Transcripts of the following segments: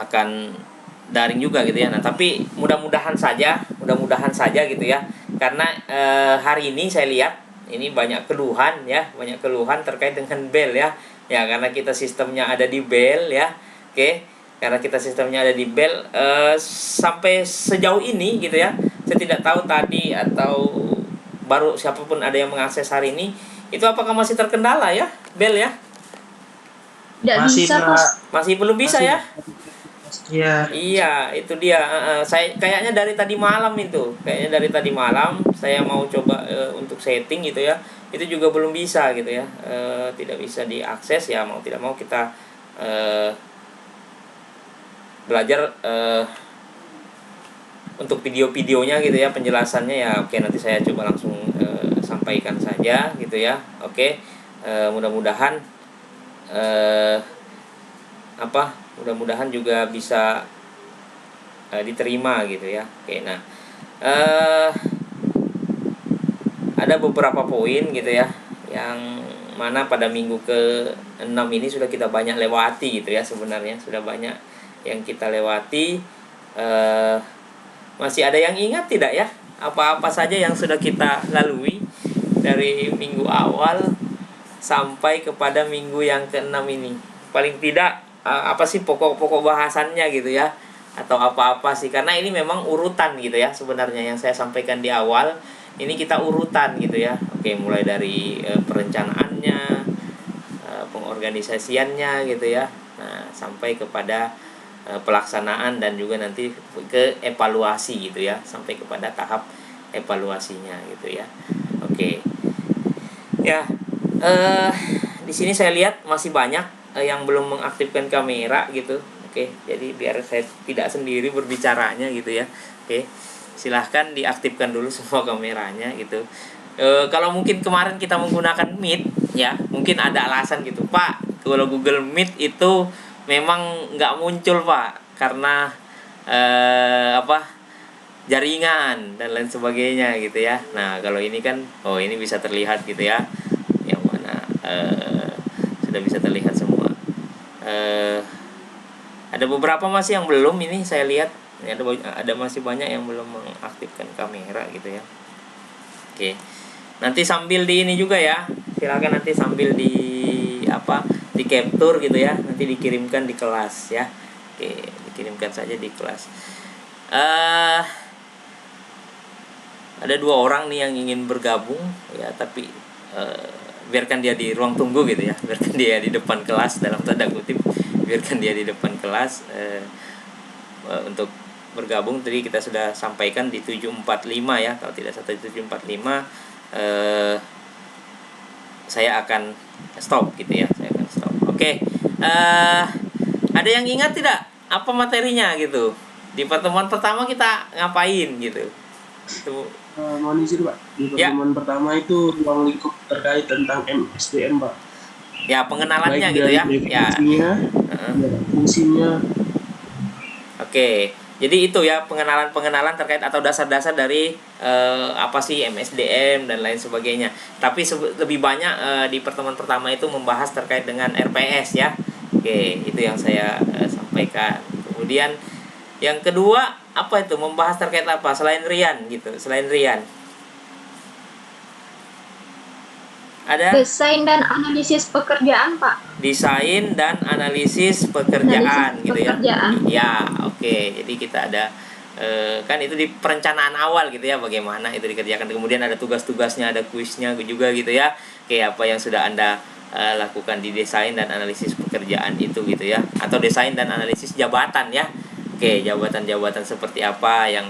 akan daring juga gitu ya. Nah, tapi mudah-mudahan saja gitu ya. Karena hari ini saya lihat ini banyak keluhan terkait dengan bel ya. Ya, karena kita sistemnya ada di bel ya. Oke. Karena kita sistemnya ada di bel sampai sejauh ini gitu ya. Saya tidak tahu tadi atau baru siapapun ada yang mengakses hari ini, itu apakah masih terkendala ya bel ya? Tidak Masih, bisa, Pak. Pak. Masih belum bisa Masih. ya? Iya. Iya, itu dia. Saya kayaknya dari tadi malam saya mau coba untuk setting gitu ya. Itu juga belum bisa gitu ya. Tidak bisa diakses ya, mau tidak mau kita belajar untuk video-videonya gitu ya, penjelasannya ya. Oke, nanti saya coba langsung sampaikan saja gitu ya. Oke. Mudah-mudahan mudah-mudahan juga bisa diterima gitu ya. Oke, nah ada beberapa poin gitu ya yang mana pada minggu ke-6 ini sudah kita banyak lewati gitu ya. Sebenarnya sudah banyak yang kita lewati. Masih ada yang ingat tidak ya apa-apa saja yang sudah kita lalui dari minggu awal sampai kepada minggu yang ke-6 ini? Paling tidak apa sih pokok-pokok bahasannya gitu ya, atau apa-apa sih, karena ini memang urutan gitu ya sebenarnya yang saya sampaikan di awal. Ini kita urutan gitu ya. Oke, mulai dari perencanaannya, pengorganisasiannya gitu ya. Nah, sampai kepada pelaksanaan dan juga nanti ke evaluasi gitu ya, sampai kepada tahap evaluasinya gitu ya. Oke. Ya, di sini saya lihat masih banyak yang belum mengaktifkan kamera gitu. Oke, jadi biar saya tidak sendiri berbicaranya gitu ya. Oke, silahkan diaktifkan dulu semua kameranya gitu. Kalau mungkin kemarin kita menggunakan Meet ya, mungkin ada alasan gitu, Pak. Kalau Google Meet itu memang nggak muncul, Pak, karena jaringan dan lain sebagainya gitu ya. Nah, kalau ini kan ini bisa terlihat gitu ya, yang mana sudah bisa terlihat semua. Ada beberapa masih yang belum, ini saya lihat ada masih banyak yang belum mengaktifkan kamera gitu ya. Oke, nanti sambil di ini juga ya, silakan nanti sambil di capture gitu ya, nanti dikirimkan di kelas ya. Oke, dikirimkan saja di kelas. Ada 2 orang nih yang ingin bergabung ya, tapi biarkan dia di ruang tunggu gitu ya, biarkan dia di depan kelas, dalam tanda kutip biarkan dia di depan kelas untuk bergabung. Tadi kita sudah sampaikan di 745 ya, kalau tidak salah 745 saya akan stop gitu ya, saya akan stop. Oke, ada yang ingat tidak apa materinya gitu? Di pertemuan pertama kita ngapain gitu? Mohon izin, Pak. Di pertemuan pertama itu ruang lingkup terkait tentang MSDM, Pak. Ya, pengenalannya baik gitu ya. Fungsinya, fungsinya. Oke, jadi itu ya pengenalan terkait atau dasar-dasar dari apa sih MSDM dan lain sebagainya. Tapi lebih banyak di pertemuan pertama itu membahas terkait dengan RPS ya. Oke, itu yang saya sampaikan. Kemudian yang kedua apa itu, membahas terkait apa selain Rian gitu, selain Rian ada Desain dan analisis pekerjaan, Pak. desain dan analisis pekerjaan gitu ya. Ya, oke. Jadi kita ada kan itu di perencanaan awal gitu ya, bagaimana itu dikerjakan. Kemudian ada tugas-tugasnya, ada kuisnya juga gitu ya. Oke, apa yang sudah Anda lakukan di desain dan analisis pekerjaan itu gitu ya, atau desain dan analisis jabatan ya. Oke, jabatan-jabatan seperti apa yang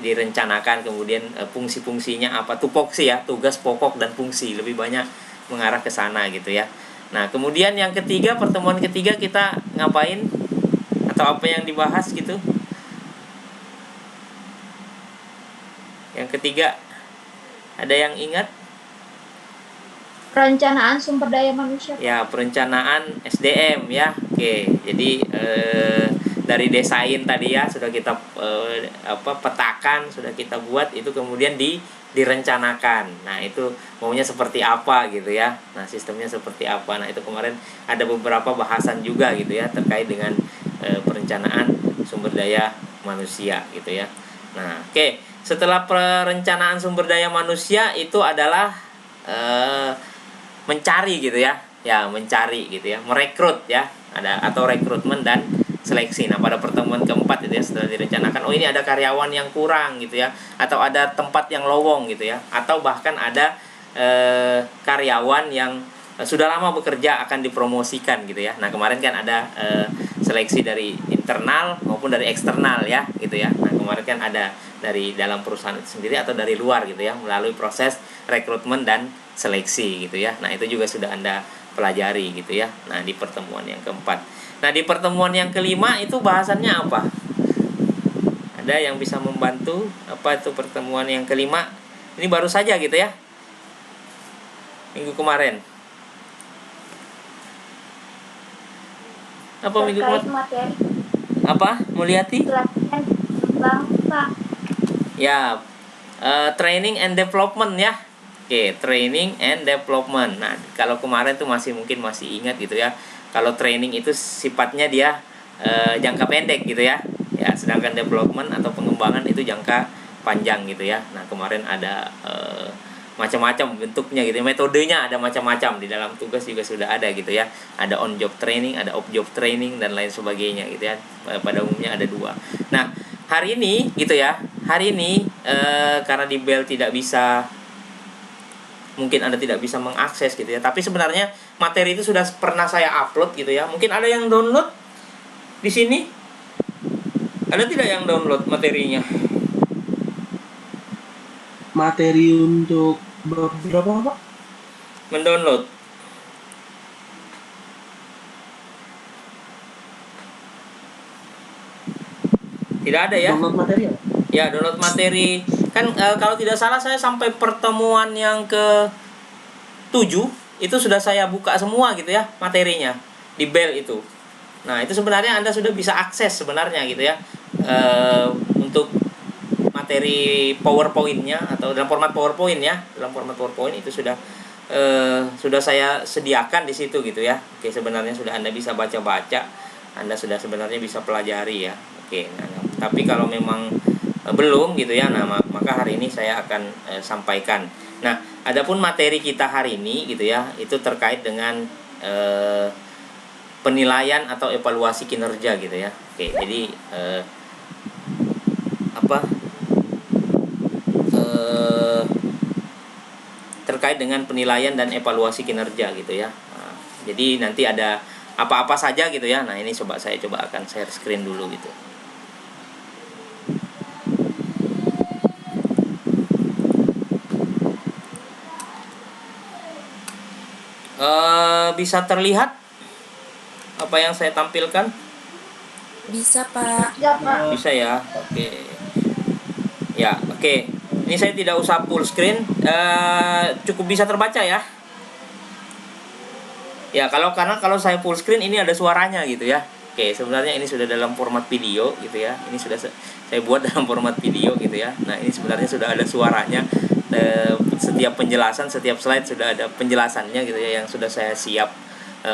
direncanakan, kemudian fungsi-fungsinya apa, tupoksi ya, tugas pokok dan fungsi, lebih banyak mengarah ke sana gitu ya. Nah, kemudian yang ketiga, pertemuan ketiga kita ngapain atau apa yang dibahas gitu? Yang ketiga ada yang ingat? Perencanaan sumber daya manusia, Pak. Ya, perencanaan SDM ya. Oke, jadi dari desain tadi ya sudah kita petakan, sudah kita buat, itu kemudian direncanakan. Nah, itu maunya seperti apa gitu ya. Nah, sistemnya seperti apa. Nah, itu kemarin ada beberapa bahasan juga gitu ya terkait dengan perencanaan sumber daya manusia gitu ya. Nah, oke. Setelah perencanaan sumber daya manusia itu adalah mencari gitu ya. Ya, mencari gitu ya, merekrut ya. Ada atau rekrutmen dan seleksi. Nah, pada pertemuan keempat itu ya, setelah direncanakan, oh ini ada karyawan yang kurang gitu ya, atau ada tempat yang lowong gitu ya, atau bahkan ada karyawan yang sudah lama bekerja akan dipromosikan gitu ya. Nah, kemarin kan ada seleksi dari internal maupun dari eksternal ya gitu ya. Nah, kemarin kan ada dari dalam perusahaan itu sendiri atau dari luar gitu ya, melalui proses rekrutmen dan seleksi gitu ya. Nah, itu juga sudah Anda pelajari gitu ya. Nah, di pertemuan yang keempat. Nah, di pertemuan yang kelima itu bahasannya apa? Ada yang bisa membantu? Apa itu pertemuan yang kelima? Ini baru saja gitu ya, minggu kemarin. Apa minggu Terkait kemarin? materi Apa? Mulyati? pelatihan bangsa. Ya, training and development ya. Oke, training and development. Nah, kalau kemarin tuh mungkin masih ingat gitu ya. Kalau training itu sifatnya dia jangka pendek gitu ya. Ya, sedangkan development atau pengembangan itu jangka panjang gitu ya. Nah, kemarin ada macam-macam bentuknya gitu. Metodenya ada macam-macam, di dalam tugas juga sudah ada gitu ya. Ada on job training, ada off job training dan lain sebagainya gitu ya. Pada umumnya ada dua. Nah, hari ini gitu ya. Hari ini karena di Bell tidak bisa, mungkin Anda tidak bisa mengakses gitu ya. Tapi sebenarnya materi itu sudah pernah saya upload gitu ya. Mungkin ada yang download di sini. Ada tidak yang download materinya? Materi untuk berapa Pak? Mendownload. Tidak ada ya? Download materi ya? Ya, download materi. Kan kalau tidak salah saya sampai pertemuan yang ke-7 itu sudah saya buka semua gitu ya materinya di Bell itu. Nah, itu sebenarnya Anda sudah bisa akses sebenarnya gitu ya. Untuk materi PowerPoint-nya atau dalam format PowerPoint ya, dalam format PowerPoint itu sudah saya sediakan di situ gitu ya. Oke, sebenarnya sudah Anda bisa baca-baca, Anda sudah sebenarnya bisa pelajari ya. Oke, nah, tapi kalau memang belum gitu ya, nah maka hari ini saya akan sampaikan. Nah, adapun materi kita hari ini gitu ya, itu terkait dengan penilaian atau evaluasi kinerja gitu ya. Oke, jadi terkait dengan penilaian dan evaluasi kinerja gitu ya. Nah, jadi nanti ada apa-apa saja gitu ya. Nah, ini saya coba akan share screen dulu gitu. Bisa terlihat apa yang saya tampilkan? Bisa, Pak. Ya, Pak. Bisa ya. Oke. Ya, oke. Ini saya tidak usah full screen, cukup bisa terbaca ya. Ya, karena kalau saya full screen ini ada suaranya gitu ya. Oke, sebenarnya ini sudah dalam format video gitu ya. Ini sudah saya buat dalam format video gitu ya. Nah, ini sebenarnya sudah ada suaranya. Setiap penjelasan, setiap slide sudah ada penjelasannya gitu ya, yang sudah saya siap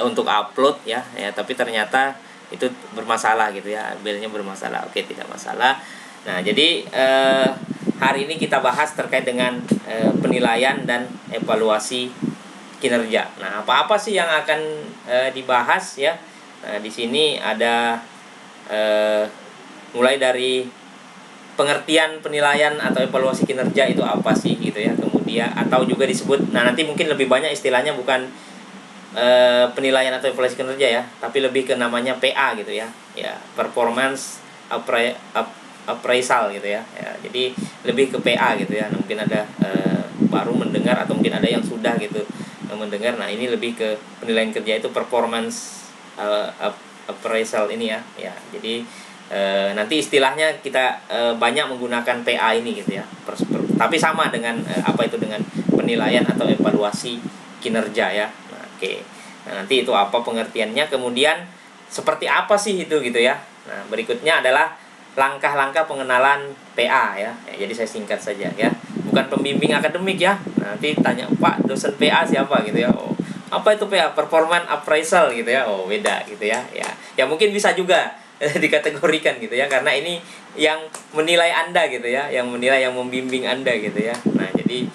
untuk upload ya. Tapi ternyata itu bermasalah gitu ya, Bellnya bermasalah. Oke, tidak masalah. Nah, jadi hari ini kita bahas terkait dengan penilaian dan evaluasi kinerja. Nah, apa-apa sih yang akan dibahas ya? Nah, di sini ada mulai dari pengertian penilaian atau evaluasi kinerja itu apa sih gitu ya. Kemudian atau juga disebut, nah nanti mungkin lebih banyak istilahnya bukan penilaian atau evaluasi kinerja ya, tapi lebih ke namanya PA gitu ya. Ya, performance appraisal gitu ya. Jadi lebih ke PA gitu ya. Nah, mungkin ada baru mendengar atau mungkin ada yang sudah gitu mendengar. Nah, ini lebih ke penilaian kerja itu performance appraisal ini ya. Ya, jadi nanti istilahnya kita banyak menggunakan PA ini gitu ya. Tapi sama dengan apa itu dengan penilaian atau evaluasi kinerja ya. Nah, oke. Nah, nanti itu apa pengertiannya, kemudian seperti apa sih itu gitu ya. Nah, berikutnya adalah langkah-langkah pengenalan PA ya. Jadi saya singkat saja ya. Bukan pembimbing akademik ya. Nanti tanya, "Pak, dosen PA siapa?" gitu ya. Oh, apa itu PA? Performance appraisal gitu ya. Oh, beda gitu ya. Ya mungkin bisa juga dikategorikan gitu ya, karena ini yang menilai Anda gitu ya, yang menilai, yang membimbing Anda gitu ya. Nah, jadi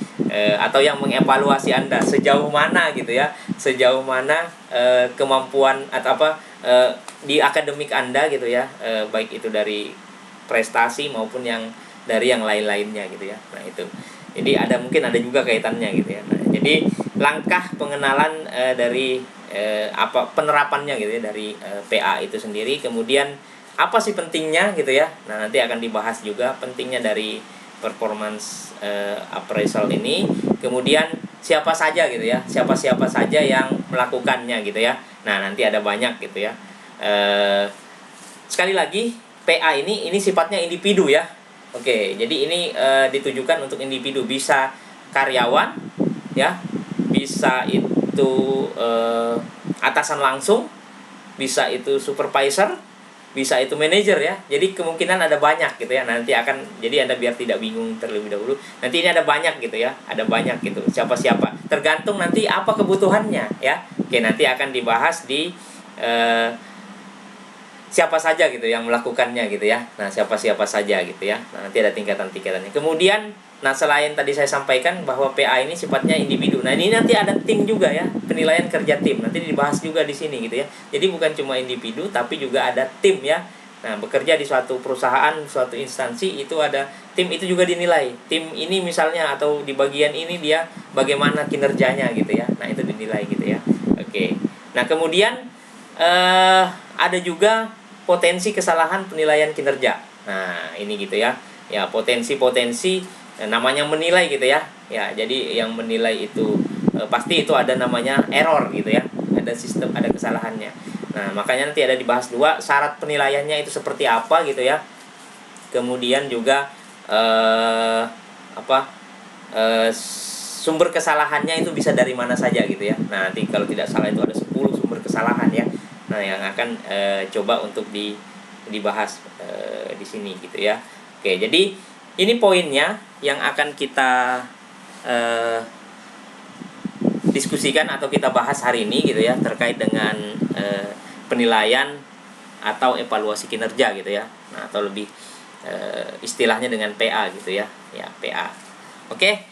atau yang mengevaluasi Anda sejauh mana gitu ya, sejauh mana kemampuan atau di akademik Anda gitu ya, baik itu dari prestasi maupun yang dari yang lain-lainnya gitu ya. Nah, itu. Jadi mungkin ada juga kaitannya gitu ya. Nah, jadi langkah pengenalan dari penerapannya gitu ya, dari PA itu sendiri, kemudian apa sih pentingnya gitu ya. Nah, nanti akan dibahas juga pentingnya dari performance appraisal ini, kemudian siapa saja gitu ya, siapa saja yang melakukannya gitu ya. Nah, nanti ada banyak gitu ya. Sekali lagi, PA ini sifatnya individu ya. Oke, jadi ini ditujukan untuk individu, bisa karyawan ya, bisa itu atasan langsung, bisa itu supervisor, bisa itu manajer ya. Jadi kemungkinan ada banyak gitu ya. Nanti jadi Anda biar tidak bingung terlebih dahulu. Nanti ini ada banyak gitu ya. Ada banyak gitu. Siapa-siapa. Tergantung nanti apa kebutuhannya ya. Oke, nanti akan dibahas di siapa saja gitu yang melakukannya gitu ya. Nah, siapa saja gitu ya. Nah, nanti ada tingkatan-tingkatannya. Kemudian, nah selain tadi saya sampaikan bahwa PA ini sifatnya individu. Nah, ini nanti ada tim juga ya, penilaian kerja tim. Nanti dibahas juga di sini gitu ya. Jadi bukan cuma individu tapi juga ada tim ya. Nah, bekerja di suatu perusahaan, suatu instansi, itu ada tim, itu juga dinilai. Tim ini misalnya atau di bagian ini dia bagaimana kinerjanya gitu ya. Nah, itu dinilai gitu ya. Oke. Nah, kemudian ada juga potensi kesalahan penilaian kinerja. Nah, ini gitu ya. Ya, potensi-potensi namanya menilai gitu ya. Ya, jadi yang menilai itu pasti itu ada namanya error gitu ya. Ada sistem, ada kesalahannya. Nah, makanya nanti ada dibahas dua, syarat penilaiannya itu seperti apa gitu ya. Kemudian juga sumber kesalahannya itu bisa dari mana saja gitu ya. Nah, nanti kalau tidak salah itu ada 10 sumber kesalahan ya. Nah, yang akan coba untuk dibahas di sini gitu ya. Oke, jadi ini poinnya yang akan kita diskusikan atau kita bahas hari ini gitu ya, terkait dengan penilaian atau evaluasi kinerja gitu ya. Nah, atau lebih istilahnya dengan PA gitu ya. Ya, PA. Oke.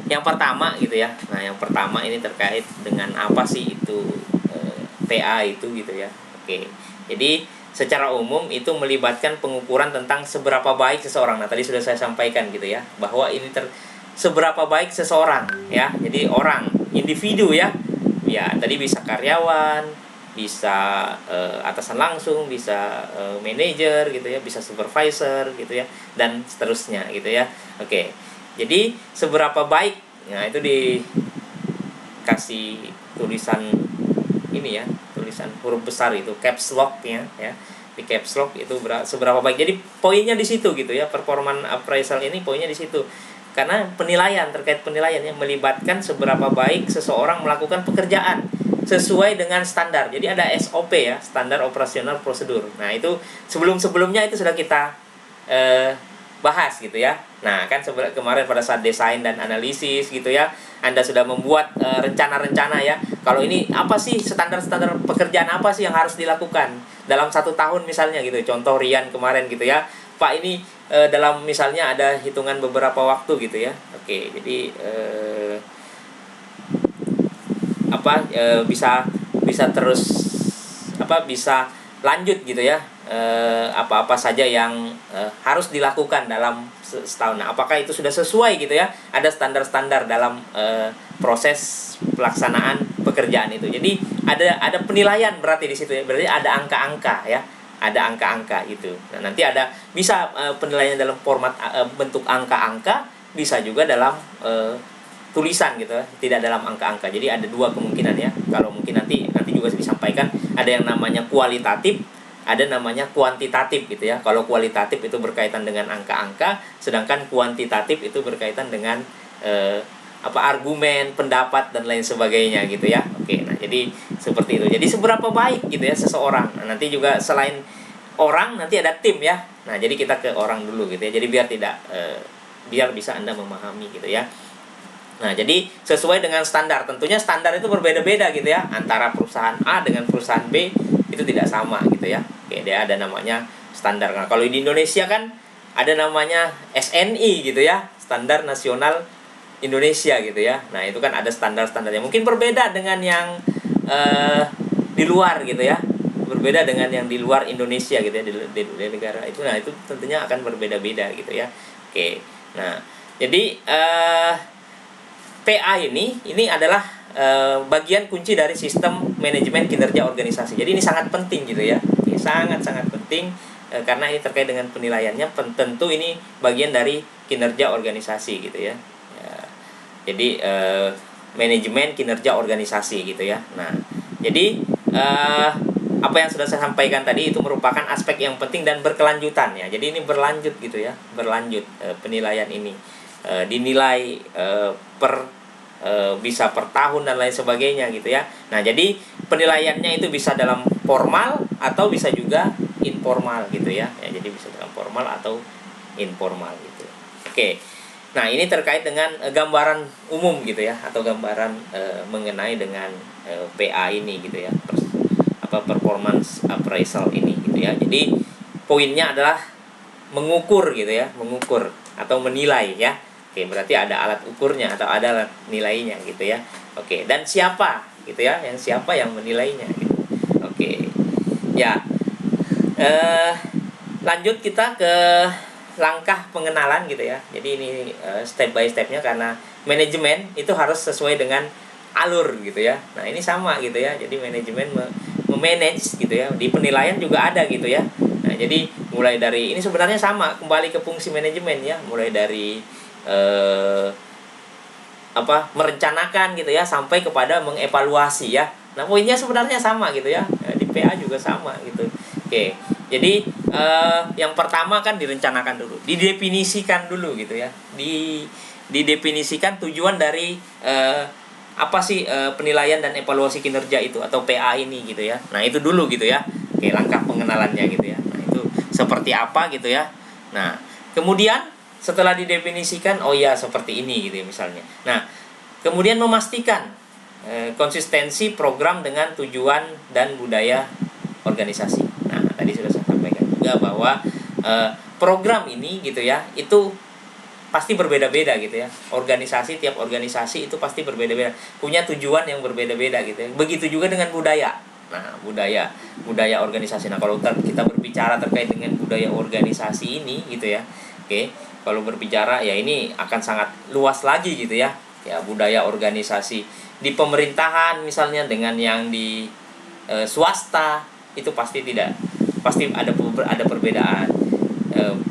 Yang pertama gitu ya. Nah, yang pertama ini terkait dengan apa sih itu PA itu gitu ya. Oke. Jadi secara umum itu melibatkan pengukuran tentang seberapa baik seseorang. Nah, tadi sudah saya sampaikan gitu ya, bahwa ini seberapa baik seseorang ya. Jadi orang, individu ya. Ya, tadi bisa karyawan, bisa atasan langsung, bisa manajer gitu ya, bisa supervisor gitu ya, dan seterusnya gitu ya. Oke. Jadi seberapa baik, nah itu dikasih tulisan ini ya, tulisan huruf besar itu caps lock ya, di caps lock itu seberapa baik. Jadi poinnya di situ gitu ya, performance appraisal ini poinnya di situ. Karena penilaian, terkait penilaian yang melibatkan seberapa baik seseorang melakukan pekerjaan sesuai dengan standar. Jadi ada SOP ya, standar operasional prosedur. Nah, itu sebelum-sebelumnya itu sudah kita bahas gitu ya. Nah, kan kemarin pada saat desain dan analisis gitu ya, Anda sudah membuat rencana-rencana ya. Kalau ini apa sih standar-standar pekerjaan apa sih yang harus dilakukan dalam 1 tahun misalnya gitu. Contoh Rian kemarin gitu ya. Pak, ini dalam misalnya ada hitungan beberapa waktu gitu ya. Oke, jadi bisa terus bisa lanjut gitu ya. Apa-apa saja yang harus dilakukan dalam setahun. Nah, apakah itu sudah sesuai gitu ya? Ada standar-standar dalam proses pelaksanaan pekerjaan itu. Jadi ada penilaian berarti di situ ya. Berarti ada angka-angka ya. Ada angka-angka itu. Nah, nanti ada bisa penilaian dalam format bentuk angka-angka, bisa juga dalam tulisan gitu ya, tidak dalam angka-angka. Jadi ada dua kemungkinan ya. Kalau mungkin nanti juga disampaikan, ada yang namanya kualitatif, ada namanya kuantitatif gitu ya. Kalau kualitatif itu berkaitan dengan angka-angka, sedangkan kuantitatif itu berkaitan dengan argumen, pendapat dan lain sebagainya gitu ya. Oke, nah jadi seperti itu. Jadi seberapa baik gitu ya seseorang. Nah, nanti juga selain orang nanti ada tim ya. Nah, jadi kita ke orang dulu gitu ya. Jadi biar bisa Anda memahami gitu ya. Nah, jadi sesuai dengan standar. Tentunya standar itu berbeda-beda gitu ya, antara perusahaan A dengan perusahaan B itu tidak sama gitu ya. Oke, dia ada namanya standar. Nah, kalau di Indonesia kan ada namanya SNI gitu ya, Standar Nasional Indonesia gitu ya. Nah, itu kan ada standar-standarnya. Mungkin berbeda dengan yang di luar gitu ya. Berbeda dengan yang di luar Indonesia gitu ya, di negara itu. Nah, itu tentunya akan berbeda-beda gitu ya. Oke. Nah, jadi PA ini adalah bagian kunci dari sistem manajemen kinerja organisasi. Jadi ini sangat penting gitu ya. Ini sangat-sangat penting karena ini terkait dengan penilaiannya. Tentu ini bagian dari kinerja organisasi gitu ya. Jadi manajemen kinerja organisasi gitu ya. Nah, jadi apa yang sudah saya sampaikan tadi itu merupakan aspek yang penting dan berkelanjutan ya. Jadi ini berlanjut gitu ya, berlanjut penilaian ini dinilai bisa per tahun dan lain sebagainya gitu ya. Nah, jadi penilaiannya itu bisa dalam formal atau bisa juga informal gitu ya. Jadi bisa dalam formal atau informal gitu. Oke. Nah, ini terkait dengan gambaran umum gitu ya, atau gambaran mengenai dengan PA ini gitu ya, performance appraisal ini gitu ya. Jadi poinnya adalah mengukur gitu ya, mengukur atau menilai ya. Oke, berarti ada alat ukurnya atau ada alat nilainya gitu ya. Oke, dan siapa gitu ya, siapa yang menilainya gitu. Oke. Ya. Lanjut kita ke langkah pengenalan gitu ya. Jadi ini step by stepnya, karena manajemen itu harus sesuai dengan alur gitu ya. Nah, ini sama gitu ya. Jadi manajemen memanage gitu ya. Di penilaian juga ada gitu ya. Nah, jadi mulai dari ini sebenarnya sama, kembali ke fungsi manajemen ya. Mulai dari merencanakan gitu ya, sampai kepada mengevaluasi ya. Nah, poinnya sebenarnya sama gitu ya. Di PA juga sama gitu. Oke. Jadi yang pertama kan direncanakan dulu, didefinisikan dulu gitu ya. Didefinisikan tujuan dari apa sih penilaian dan evaluasi kinerja itu atau PA ini gitu ya. Nah, itu dulu gitu ya. Oke, langkah pengenalannya gitu ya. Nah, itu seperti apa gitu ya. Nah, kemudian setelah didefinisikan, oh ya seperti ini gitu ya misalnya. Nah, kemudian memastikan konsistensi program dengan tujuan dan budaya organisasi. Nah, tadi sudah saya sampaikan juga bahwa program ini gitu ya, itu pasti berbeda-beda gitu ya. Tiap organisasi itu pasti berbeda-beda, punya tujuan yang berbeda-beda gitu ya. Begitu juga dengan budaya. Nah, budaya organisasi. Nah, kalau kita berbicara terkait dengan budaya organisasi ini gitu ya. Oke, kalau berbicara ya ini akan sangat luas lagi gitu ya. Ya, budaya organisasi di pemerintahan misalnya dengan yang di swasta itu pasti ada perbedaan.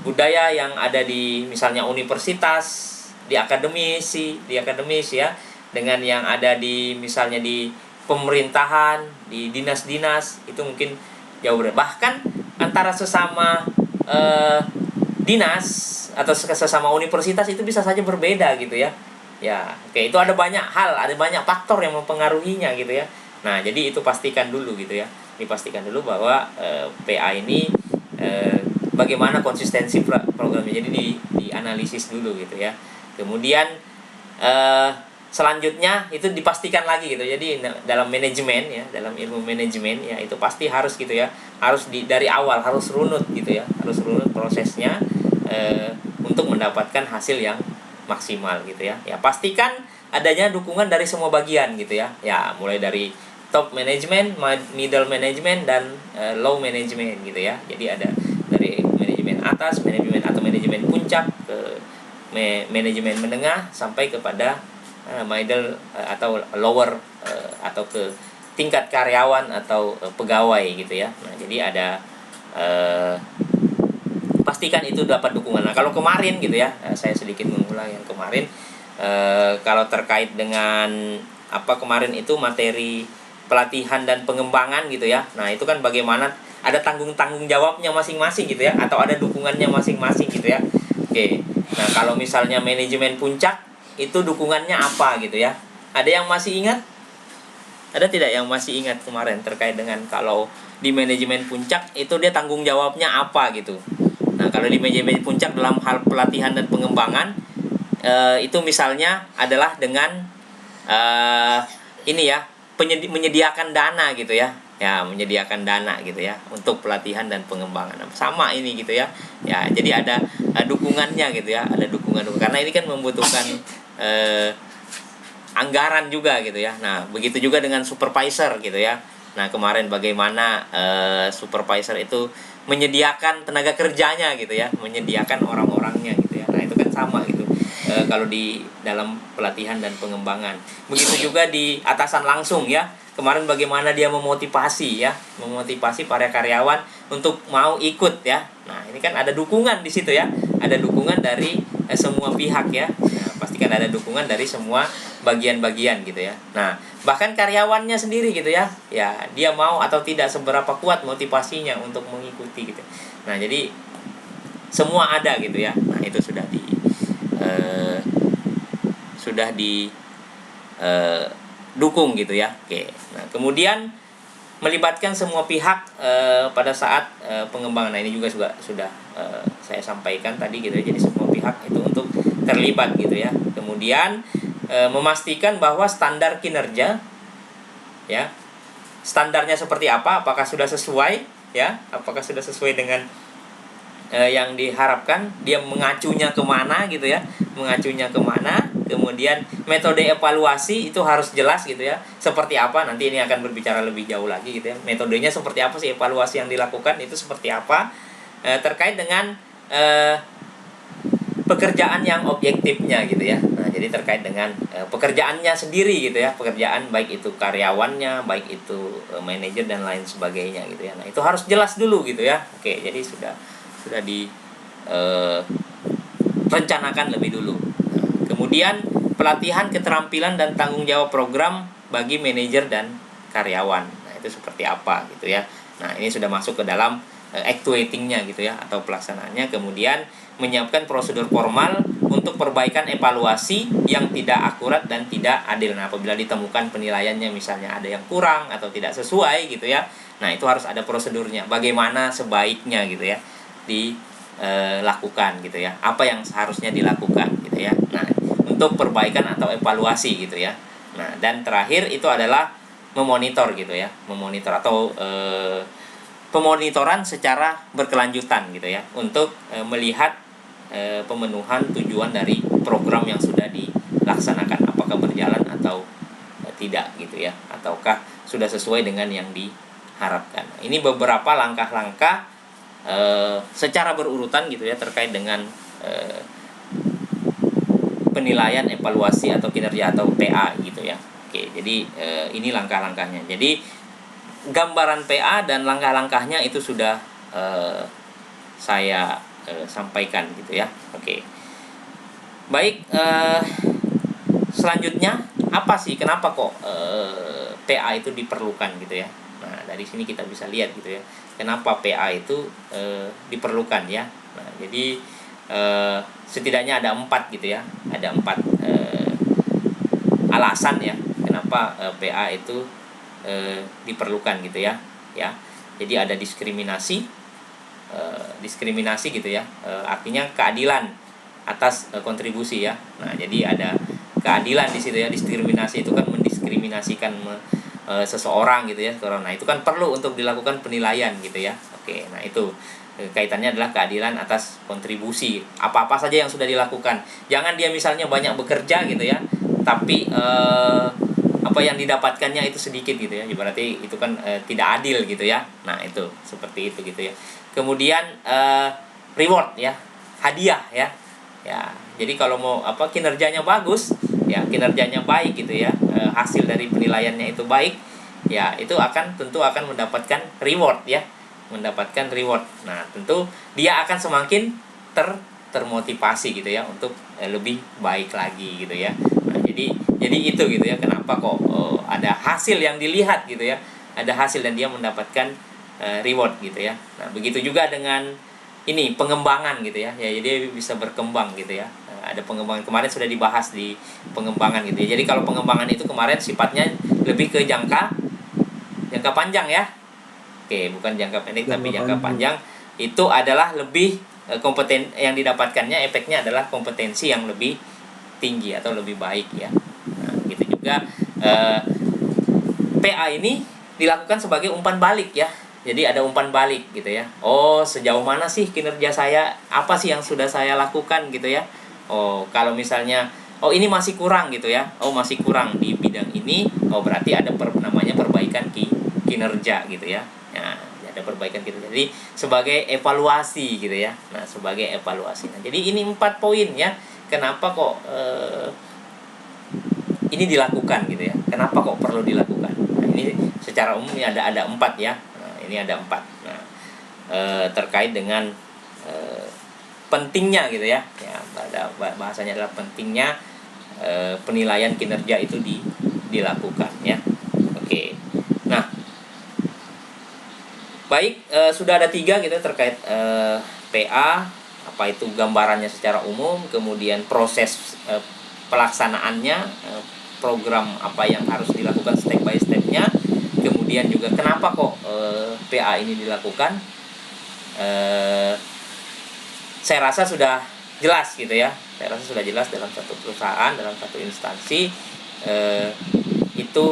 Budaya yang ada di misalnya universitas, di akademis ya, dengan yang ada di misalnya di pemerintahan, di dinas-dinas, itu mungkin jauh berbeda. Bahkan antara sesama dinas atau sesama universitas itu bisa saja berbeda gitu ya. Ya, oke, itu ada banyak hal, ada banyak faktor yang mempengaruhinya gitu ya. Nah, jadi itu pastikan dulu gitu ya. Dipastikan dulu bahwa PA ini bagaimana konsistensi programnya. Jadi dianalisis dulu gitu ya. Kemudian selanjutnya itu dipastikan lagi gitu. Jadi dalam manajemen ya, dalam ilmu manajemen ya, itu pasti harus gitu ya. Harus dari awal harus runut gitu ya. Harus runut prosesnya untuk mendapatkan hasil yang maksimal gitu ya. Ya, pastikan adanya dukungan dari semua bagian gitu ya. Ya, mulai dari top management, middle management, dan low management gitu ya. Jadi ada dari manajemen atas, manajemen atau manajemen puncak, ke manajemen menengah, sampai kepada middle atau lower atau ke tingkat karyawan atau pegawai gitu ya. Nah, jadi ada pastikan itu dapat dukungan. Nah, kalau kemarin gitu ya, saya sedikit mengulang yang kemarin, kalau terkait dengan kemarin itu materi pelatihan dan pengembangan gitu ya. Nah, itu kan bagaimana ada tanggung jawabnya masing-masing gitu ya, atau ada dukungannya masing-masing gitu ya. Oke. Nah, kalau misalnya manajemen puncak itu dukungannya apa gitu ya. Ada yang masih ingat? Ada tidak yang masih ingat kemarin terkait dengan kalau di manajemen puncak itu dia tanggung jawabnya apa gitu. Nah, kalau di manajemen puncak dalam hal pelatihan dan pengembangan itu misalnya adalah dengan ini ya, menyediakan dana gitu ya. ya menyediakan dana gitu ya untuk pelatihan dan pengembangan. Sama ini gitu ya. Ya, jadi ada dukungannya gitu ya, ada dukungan karena ini kan membutuhkan anggaran juga gitu ya. Nah, begitu juga dengan supervisor gitu ya. Nah, kemarin bagaimana supervisor itu menyediakan tenaga kerjanya gitu ya, menyediakan orang-orangnya gitu ya. Nah, itu kan sama gitu. Kalau di dalam pelatihan dan pengembangan. Begitu juga di atasan langsung ya. Kemarin bagaimana dia memotivasi ya, memotivasi para karyawan untuk mau ikut ya. Nah, ini kan ada dukungan di situ ya. Ada dukungan dari semua pihak ya. Nah, pastikan ada dukungan dari semua bagian-bagian gitu ya. Nah, bahkan karyawannya sendiri gitu ya. Ya, dia mau atau tidak, seberapa kuat motivasinya untuk mengikuti gitu. Nah, jadi semua ada gitu ya. Nah, itu sudah dukung gitu ya. Oke. Nah, kemudian melibatkan semua pihak pada saat pengembangan. Nah, ini juga sudah saya sampaikan tadi gitu ya. Jadi semua pihak itu untuk terlibat gitu ya. Kemudian memastikan bahwa standar kinerja ya, standarnya seperti apa, apakah sudah sesuai ya, apakah sudah sesuai dengan yang diharapkan, dia mengacunya kemana gitu ya, mengacunya kemana. Kemudian metode evaluasi itu harus jelas gitu ya, seperti apa, nanti ini akan berbicara lebih jauh lagi gitu ya, metodenya seperti apa sih, evaluasi yang dilakukan itu seperti apa, terkait dengan pekerjaan yang objektifnya gitu ya. Nah, jadi terkait dengan pekerjaannya sendiri gitu ya, pekerjaan baik itu karyawannya, baik itu manajer dan lain sebagainya gitu ya. Nah, itu harus jelas dulu gitu ya. Oke, jadi sudah direncanakan lebih dulu. Nah, kemudian pelatihan keterampilan dan tanggung jawab program bagi manajer dan karyawan. Nah, itu seperti apa gitu ya. Nah, ini sudah masuk ke dalam actuating-nya gitu ya, atau pelaksanaannya. Kemudian menyiapkan prosedur formal untuk perbaikan evaluasi yang tidak akurat dan tidak adil. Nah, apabila ditemukan penilaiannya misalnya ada yang kurang atau tidak sesuai gitu ya. Nah, itu harus ada prosedurnya. Bagaimana sebaiknya gitu ya dilakukan gitu ya, apa yang seharusnya dilakukan gitu ya. Nah, untuk perbaikan atau evaluasi gitu ya. Nah, dan terakhir itu adalah memonitor gitu ya, memonitor atau pemonitoran secara berkelanjutan gitu ya, untuk melihat pemenuhan tujuan dari program yang sudah dilaksanakan, apakah berjalan atau tidak gitu ya, ataukah sudah sesuai dengan yang diharapkan. Ini beberapa langkah-langkah secara berurutan gitu ya, terkait dengan penilaian, evaluasi atau kinerja atau PA gitu ya. Oke, jadi ini langkah-langkahnya. Jadi gambaran PA dan langkah-langkahnya itu sudah saya sampaikan gitu ya. Oke. Baik, selanjutnya apa sih, kenapa kok PA itu diperlukan gitu ya. Nah, dari sini kita bisa lihat gitu ya, kenapa PA itu diperlukan ya. Nah, jadi setidaknya ada 4 gitu ya, ada 4 alasan ya kenapa PA itu diperlukan gitu ya. Ya, jadi ada diskriminasi gitu ya, artinya keadilan atas kontribusi ya. Nah, jadi ada keadilan di situ ya. Diskriminasi itu kan mendiskriminasikan seseorang gitu ya. Nah, itu kan perlu untuk dilakukan penilaian gitu ya. Oke, nah itu kaitannya adalah keadilan atas kontribusi apa-apa saja yang sudah dilakukan. Jangan dia misalnya banyak bekerja gitu ya, tapi apa yang didapatkannya itu sedikit gitu ya. Berarti itu kan tidak adil gitu ya. Nah, itu seperti itu gitu ya. Kemudian reward ya, hadiah ya. Ya, jadi kalau mau kinerjanya bagus, ya kinerjanya baik gitu ya, hasil dari penilaiannya itu baik, ya itu tentu akan mendapatkan reward ya, mendapatkan reward. Nah, tentu dia akan semakin termotivasi gitu ya untuk lebih baik lagi gitu ya. Nah, jadi itu gitu ya, kenapa kok ada hasil yang dilihat gitu ya, ada hasil dan dia mendapatkan reward gitu ya. Nah, begitu juga dengan ini pengembangan gitu ya. Ya, jadi bisa berkembang gitu ya. Ada pengembangan, kemarin sudah dibahas di pengembangan gitu ya. Jadi kalau pengembangan itu kemarin sifatnya lebih ke jangka panjang ya. Oke, bukan jangka pendek tapi jangka panjang. Itu adalah lebih kompeten, yang didapatkannya efeknya adalah kompetensi yang lebih tinggi atau lebih baik ya. Nah, gitu juga PA ini dilakukan sebagai umpan balik ya. Jadi ada umpan balik gitu ya. Oh, sejauh mana sih kinerja saya? Apa sih yang sudah saya lakukan gitu ya? Oh, kalau misalnya oh ini masih kurang gitu ya. Oh, masih kurang di bidang ini. Oh, berarti ada namanya perbaikan kinerja gitu ya. Nah, ada perbaikan kinerja. Jadi sebagai evaluasi gitu ya. Nah, sebagai evaluasi. Nah, jadi ini 4 poin ya. Kenapa kok ini dilakukan gitu ya? Kenapa kok perlu dilakukan? Nah, ini secara umum ini ada 4 ya. Ini ada 4. Nah, terkait dengan pentingnya gitu ya. Ya, bahasanya adalah pentingnya penilaian kinerja itu dilakukan ya. Oke. Nah, baik, sudah ada 3 gitu terkait PA, apa itu gambarannya secara umum, kemudian proses pelaksanaannya, program apa yang harus dilakukan step by step-nya. Kemudian juga kenapa kok PA ini dilakukan, saya rasa sudah jelas gitu ya. Saya rasa sudah jelas dalam satu perusahaan, dalam satu instansi itu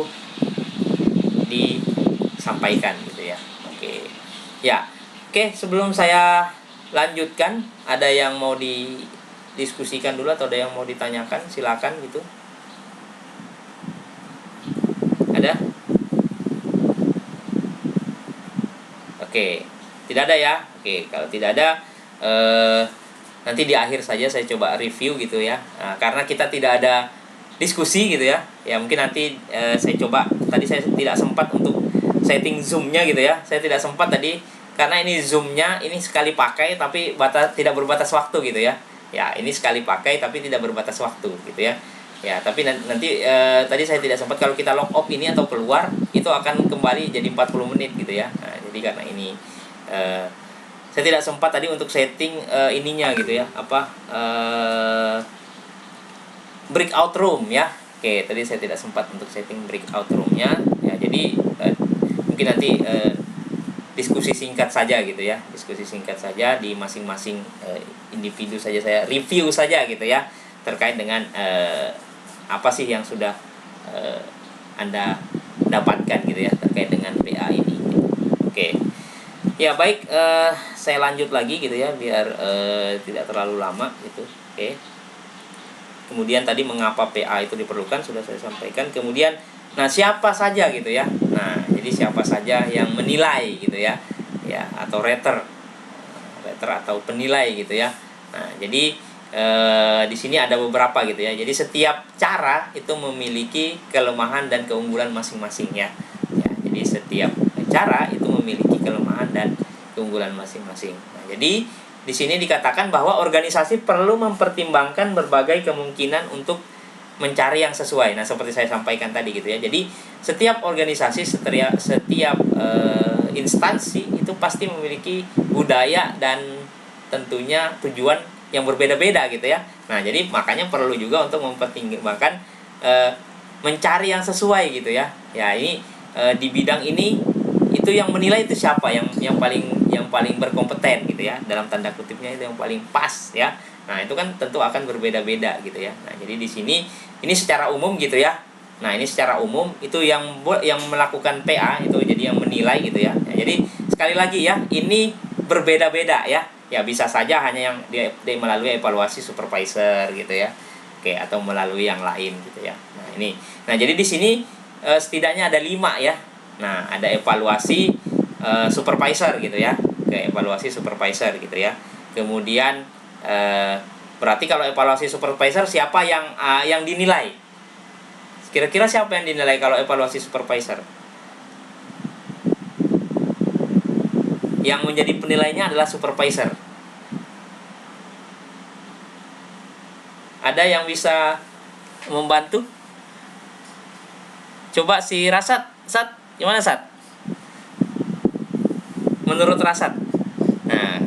disampaikan gitu ya. Oke. Ya, oke, sebelum saya lanjutkan, ada yang mau didiskusikan dulu atau ada yang mau ditanyakan, silakan gitu. Ada? Oke, tidak ada ya. Oke, kalau tidak ada, nanti di akhir saja saya coba review gitu ya. Nah, karena kita tidak ada diskusi gitu ya. Ya mungkin nanti saya coba. Tadi saya tidak sempat untuk setting zoom-nya gitu ya. Saya tidak sempat tadi karena ini zoom-nya ini sekali pakai tapi tidak berbatas waktu gitu ya. Ya ini sekali pakai tapi tidak berbatas waktu gitu ya. Ya, tapi nanti tadi saya tidak sempat, kalau kita log off ini atau keluar itu akan kembali jadi 40 menit gitu ya. Nah, jadi karena ini saya tidak sempat tadi untuk setting ininya gitu ya, apa breakout room ya. Oke, tadi saya tidak sempat untuk setting breakout room-nya. Ya, jadi mungkin nanti diskusi singkat saja gitu ya. Diskusi singkat saja di masing-masing individu saja, saya review saja gitu ya terkait dengan apa sih yang sudah Anda dapatkan gitu ya terkait dengan PA ini. Oke. Ya baik, saya lanjut lagi gitu ya biar tidak terlalu lama gitu. Oke. Kemudian tadi mengapa PA itu diperlukan sudah saya sampaikan. Kemudian nah siapa saja gitu ya. Nah, jadi siapa saja yang menilai gitu ya. Ya, atau rater atau penilai gitu ya. Nah, jadi di sini ada beberapa gitu ya. Jadi setiap cara itu memiliki kelemahan dan keunggulan masing-masing ya. Ya, jadi setiap cara itu memiliki kelemahan dan keunggulan masing-masing. Nah, jadi di sini dikatakan bahwa organisasi perlu mempertimbangkan berbagai kemungkinan untuk mencari yang sesuai. Nah, seperti saya sampaikan tadi gitu ya. Jadi setiap organisasi, setiap instansi itu pasti memiliki budaya dan tentunya tujuan yang berbeda-beda gitu ya. Nah, jadi makanya perlu juga untuk mempertimbangkan mencari yang sesuai gitu ya. Ya, ini di bidang ini itu yang menilai itu siapa, yang paling berkompeten gitu ya. Dalam tanda kutipnya itu yang paling pas ya. Nah, itu kan tentu akan berbeda-beda gitu ya. Nah, jadi di sini ini secara umum gitu ya. Nah, ini secara umum itu yang melakukan PA itu jadi yang menilai gitu ya. Nah, jadi sekali lagi ya, ini berbeda-beda ya. Ya bisa saja hanya yang dia melalui evaluasi supervisor gitu ya. Oke, atau melalui yang lain gitu ya. Nah, ini. Nah, jadi di sini setidaknya ada 5 ya. Nah, ada evaluasi supervisor gitu ya. Oke, evaluasi supervisor gitu ya. Kemudian berarti kalau evaluasi supervisor siapa yang dinilai? Kira-kira siapa yang dinilai kalau evaluasi supervisor? Yang menjadi penilainya adalah supervisor. Ada yang bisa membantu? Coba si Rasat, gimana Sat? Menurut Rasat, nah,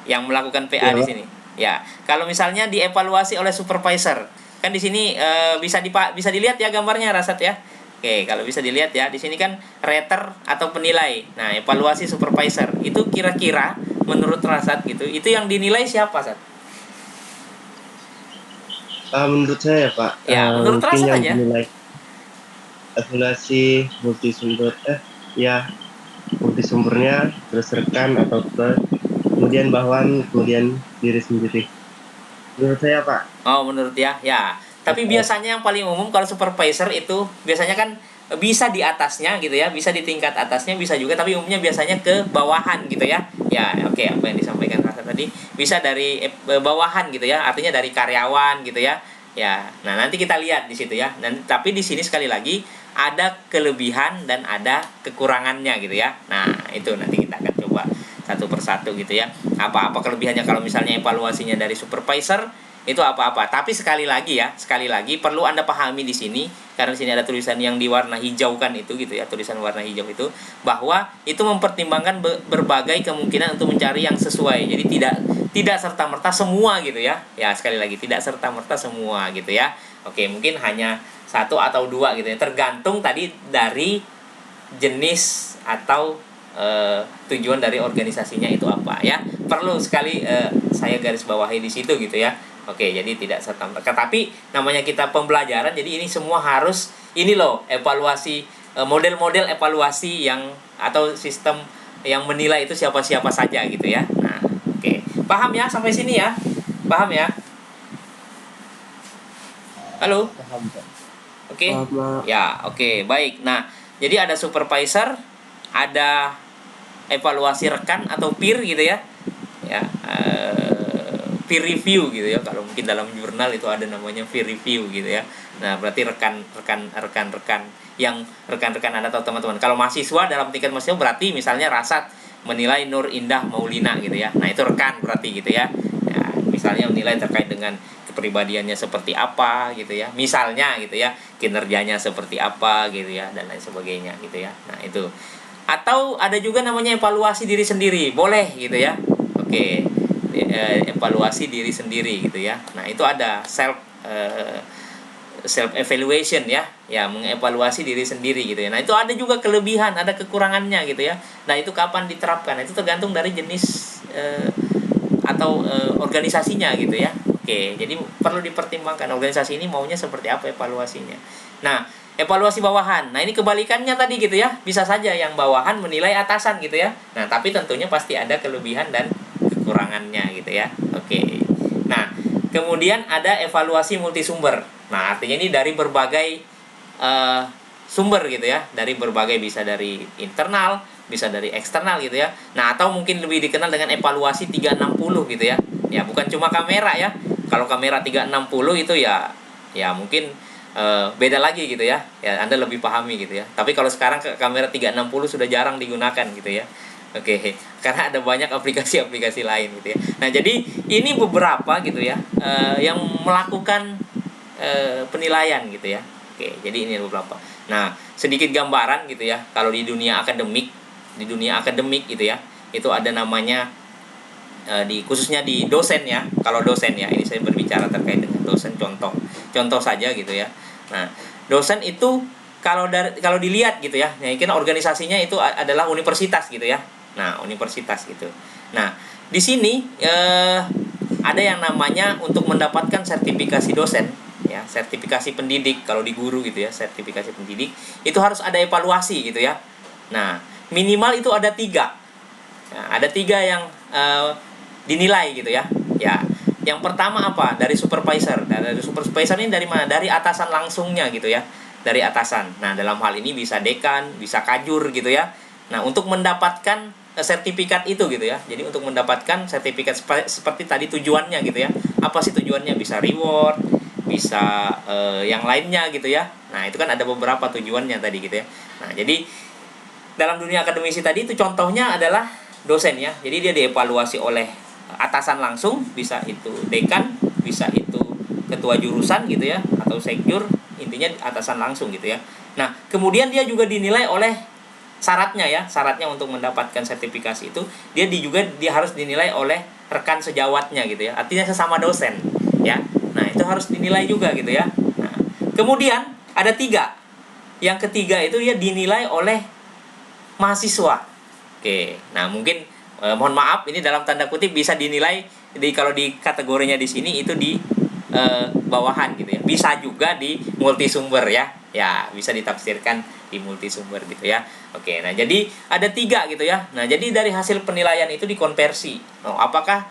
yang melakukan PA di sini. Ya, kalau misalnya dievaluasi oleh supervisor, kan di sini bisa dilihat ya gambarnya Rasat ya. Oke, kalau bisa dilihat ya, di sini kan rater atau penilai. Nah, evaluasi supervisor itu kira-kira menurut Rasat gitu, itu yang dinilai siapa, Sat? Menurut saya Pak, Ya, menurut mungkin Rasat yang aja. dinilai evaluasi multi sumber ya multisumbernya, terus rekan atau kemudian bawahan, kemudian diri sendiri. Menurut saya Pak. Oh, menurut ya. Tapi biasanya yang paling umum kalau supervisor itu biasanya kan bisa di atasnya gitu ya, bisa di tingkat atasnya, bisa juga, tapi umumnya biasanya ke bawahan gitu ya. Ya, oke, apa yang disampaikan Rasa tadi bisa dari bawahan gitu ya, artinya dari karyawan gitu ya. Ya, nah nanti kita lihat di situ ya. Dan tapi di sini sekali lagi ada kelebihan dan ada kekurangannya gitu ya. Nah, itu nanti kita akan coba satu persatu gitu ya. Apa-apa kelebihannya kalau misalnya evaluasinya dari supervisor itu apa-apa. Tapi sekali lagi perlu Anda pahami di sini karena di sini ada tulisan yang di warna hijau kan itu gitu ya, tulisan warna hijau itu bahwa itu mempertimbangkan berbagai kemungkinan untuk mencari yang sesuai. Jadi tidak serta-merta semua gitu ya. Ya, sekali lagi tidak serta-merta semua gitu ya. Oke, mungkin hanya satu atau dua gitu ya. Tergantung tadi dari jenis atau tujuan dari organisasinya itu apa ya. Perlu sekali saya garis bawahi di situ gitu ya. Oke, jadi tidak serta-merta. Tapi namanya kita pembelajaran, jadi ini semua harus ini loh evaluasi, model-model evaluasi yang atau sistem yang menilai itu siapa-siapa saja gitu ya. Nah, oke. Paham ya sampai sini ya? Paham ya? Halo? Paham Pak. Oke. Ya, oke, baik. Nah, jadi ada supervisor, ada evaluasi rekan atau peer gitu ya. Ya, peer review gitu ya. Kalau mungkin dalam jurnal itu ada namanya peer review gitu ya. Nah, berarti rekan-rekan yang rekan-rekan Anda atau teman-teman. Kalau mahasiswa dalam tingkat mahasiswa berarti misalnya Rasad menilai Nur Indah Maulina gitu ya. Nah, itu rekan berarti gitu ya. Ya, misalnya menilai terkait dengan kepribadiannya seperti apa gitu ya. Misalnya gitu ya, kinerjanya seperti apa gitu ya dan lain sebagainya gitu ya. Nah, itu. Atau ada juga namanya evaluasi diri sendiri. Boleh gitu ya. Oke. Evaluasi diri sendiri gitu ya. Nah, itu ada self evaluation ya, mengevaluasi diri sendiri gitu ya. Nah, itu ada juga kelebihan, ada kekurangannya gitu ya. Nah, itu kapan diterapkan? Itu tergantung dari jenis atau organisasinya gitu ya. Oke, jadi perlu dipertimbangkan organisasi ini maunya seperti apa evaluasinya. Nah, evaluasi bawahan. Nah, ini kebalikannya tadi gitu ya. Bisa saja yang bawahan menilai atasan gitu ya. Nah, tapi tentunya pasti ada kelebihan dan kekurangannya gitu ya. Oke. Nah, kemudian ada evaluasi multisumber. Nah, artinya ini dari berbagai sumber gitu ya. Dari berbagai, bisa dari internal, bisa dari eksternal gitu ya. Nah, atau mungkin lebih dikenal dengan evaluasi 360 gitu ya. Ya, bukan cuma kamera ya. Kalau kamera 360 itu ya mungkin beda lagi gitu ya. Ya, Anda lebih pahami gitu ya. Tapi kalau sekarang kamera 360 sudah jarang digunakan gitu ya. Oke, karena ada banyak aplikasi-aplikasi lain gitu ya. Nah, jadi ini beberapa gitu ya yang melakukan penilaian gitu ya. Oke, jadi ini beberapa. Nah, sedikit gambaran gitu ya. Kalau di dunia akademik gitu ya, itu ada namanya khususnya di dosen ya. Kalau dosen ya, ini saya berbicara terkait dengan dosen, contoh saja gitu ya. Nah, dosen itu kalau dilihat gitu ya, mungkin organisasinya itu adalah universitas gitu ya. Nah, universitas gitu. Nah, di sini ada yang namanya untuk mendapatkan sertifikasi dosen ya, sertifikasi pendidik kalau di guru gitu ya, sertifikasi pendidik itu harus ada evaluasi gitu ya. Nah, minimal itu ada 3. Nah, ada 3 yang dinilai gitu ya. Ya, yang pertama apa? Dari supervisor. Dari supervisor ini dari mana? Dari atasan langsungnya gitu ya. Dari atasan. Nah, dalam hal ini bisa dekan, bisa kajur gitu ya. Nah, untuk mendapatkan sertifikat itu gitu ya. Jadi untuk mendapatkan sertifikat seperti tadi tujuannya gitu ya. Apa sih tujuannya? Bisa reward, bisa yang lainnya gitu ya. Nah, itu kan ada beberapa tujuannya tadi gitu ya. Nah, jadi dalam dunia akademisi tadi itu contohnya adalah dosen ya. Jadi dia dievaluasi oleh atasan langsung, bisa itu dekan, bisa itu ketua jurusan gitu ya, atau sekjur, intinya atasan langsung gitu ya. Nah, kemudian dia juga dinilai oleh syaratnya untuk mendapatkan sertifikasi itu dia harus dinilai oleh rekan sejawatnya gitu ya, artinya sesama dosen ya. Nah, itu harus dinilai juga gitu ya. Nah, kemudian ada 3. Yang ketiga itu ya dinilai oleh mahasiswa. Oke, nah mungkin mohon maaf ini dalam tanda kutip bisa dinilai kalau di kategorinya di sini itu di bawahan gitu ya. Bisa juga di multisumber ya. Ya, bisa ditafsirkan di multisumber gitu ya. Oke, nah jadi ada 3 gitu ya. Nah, jadi dari hasil penilaian itu dikonversi. Oh, apakah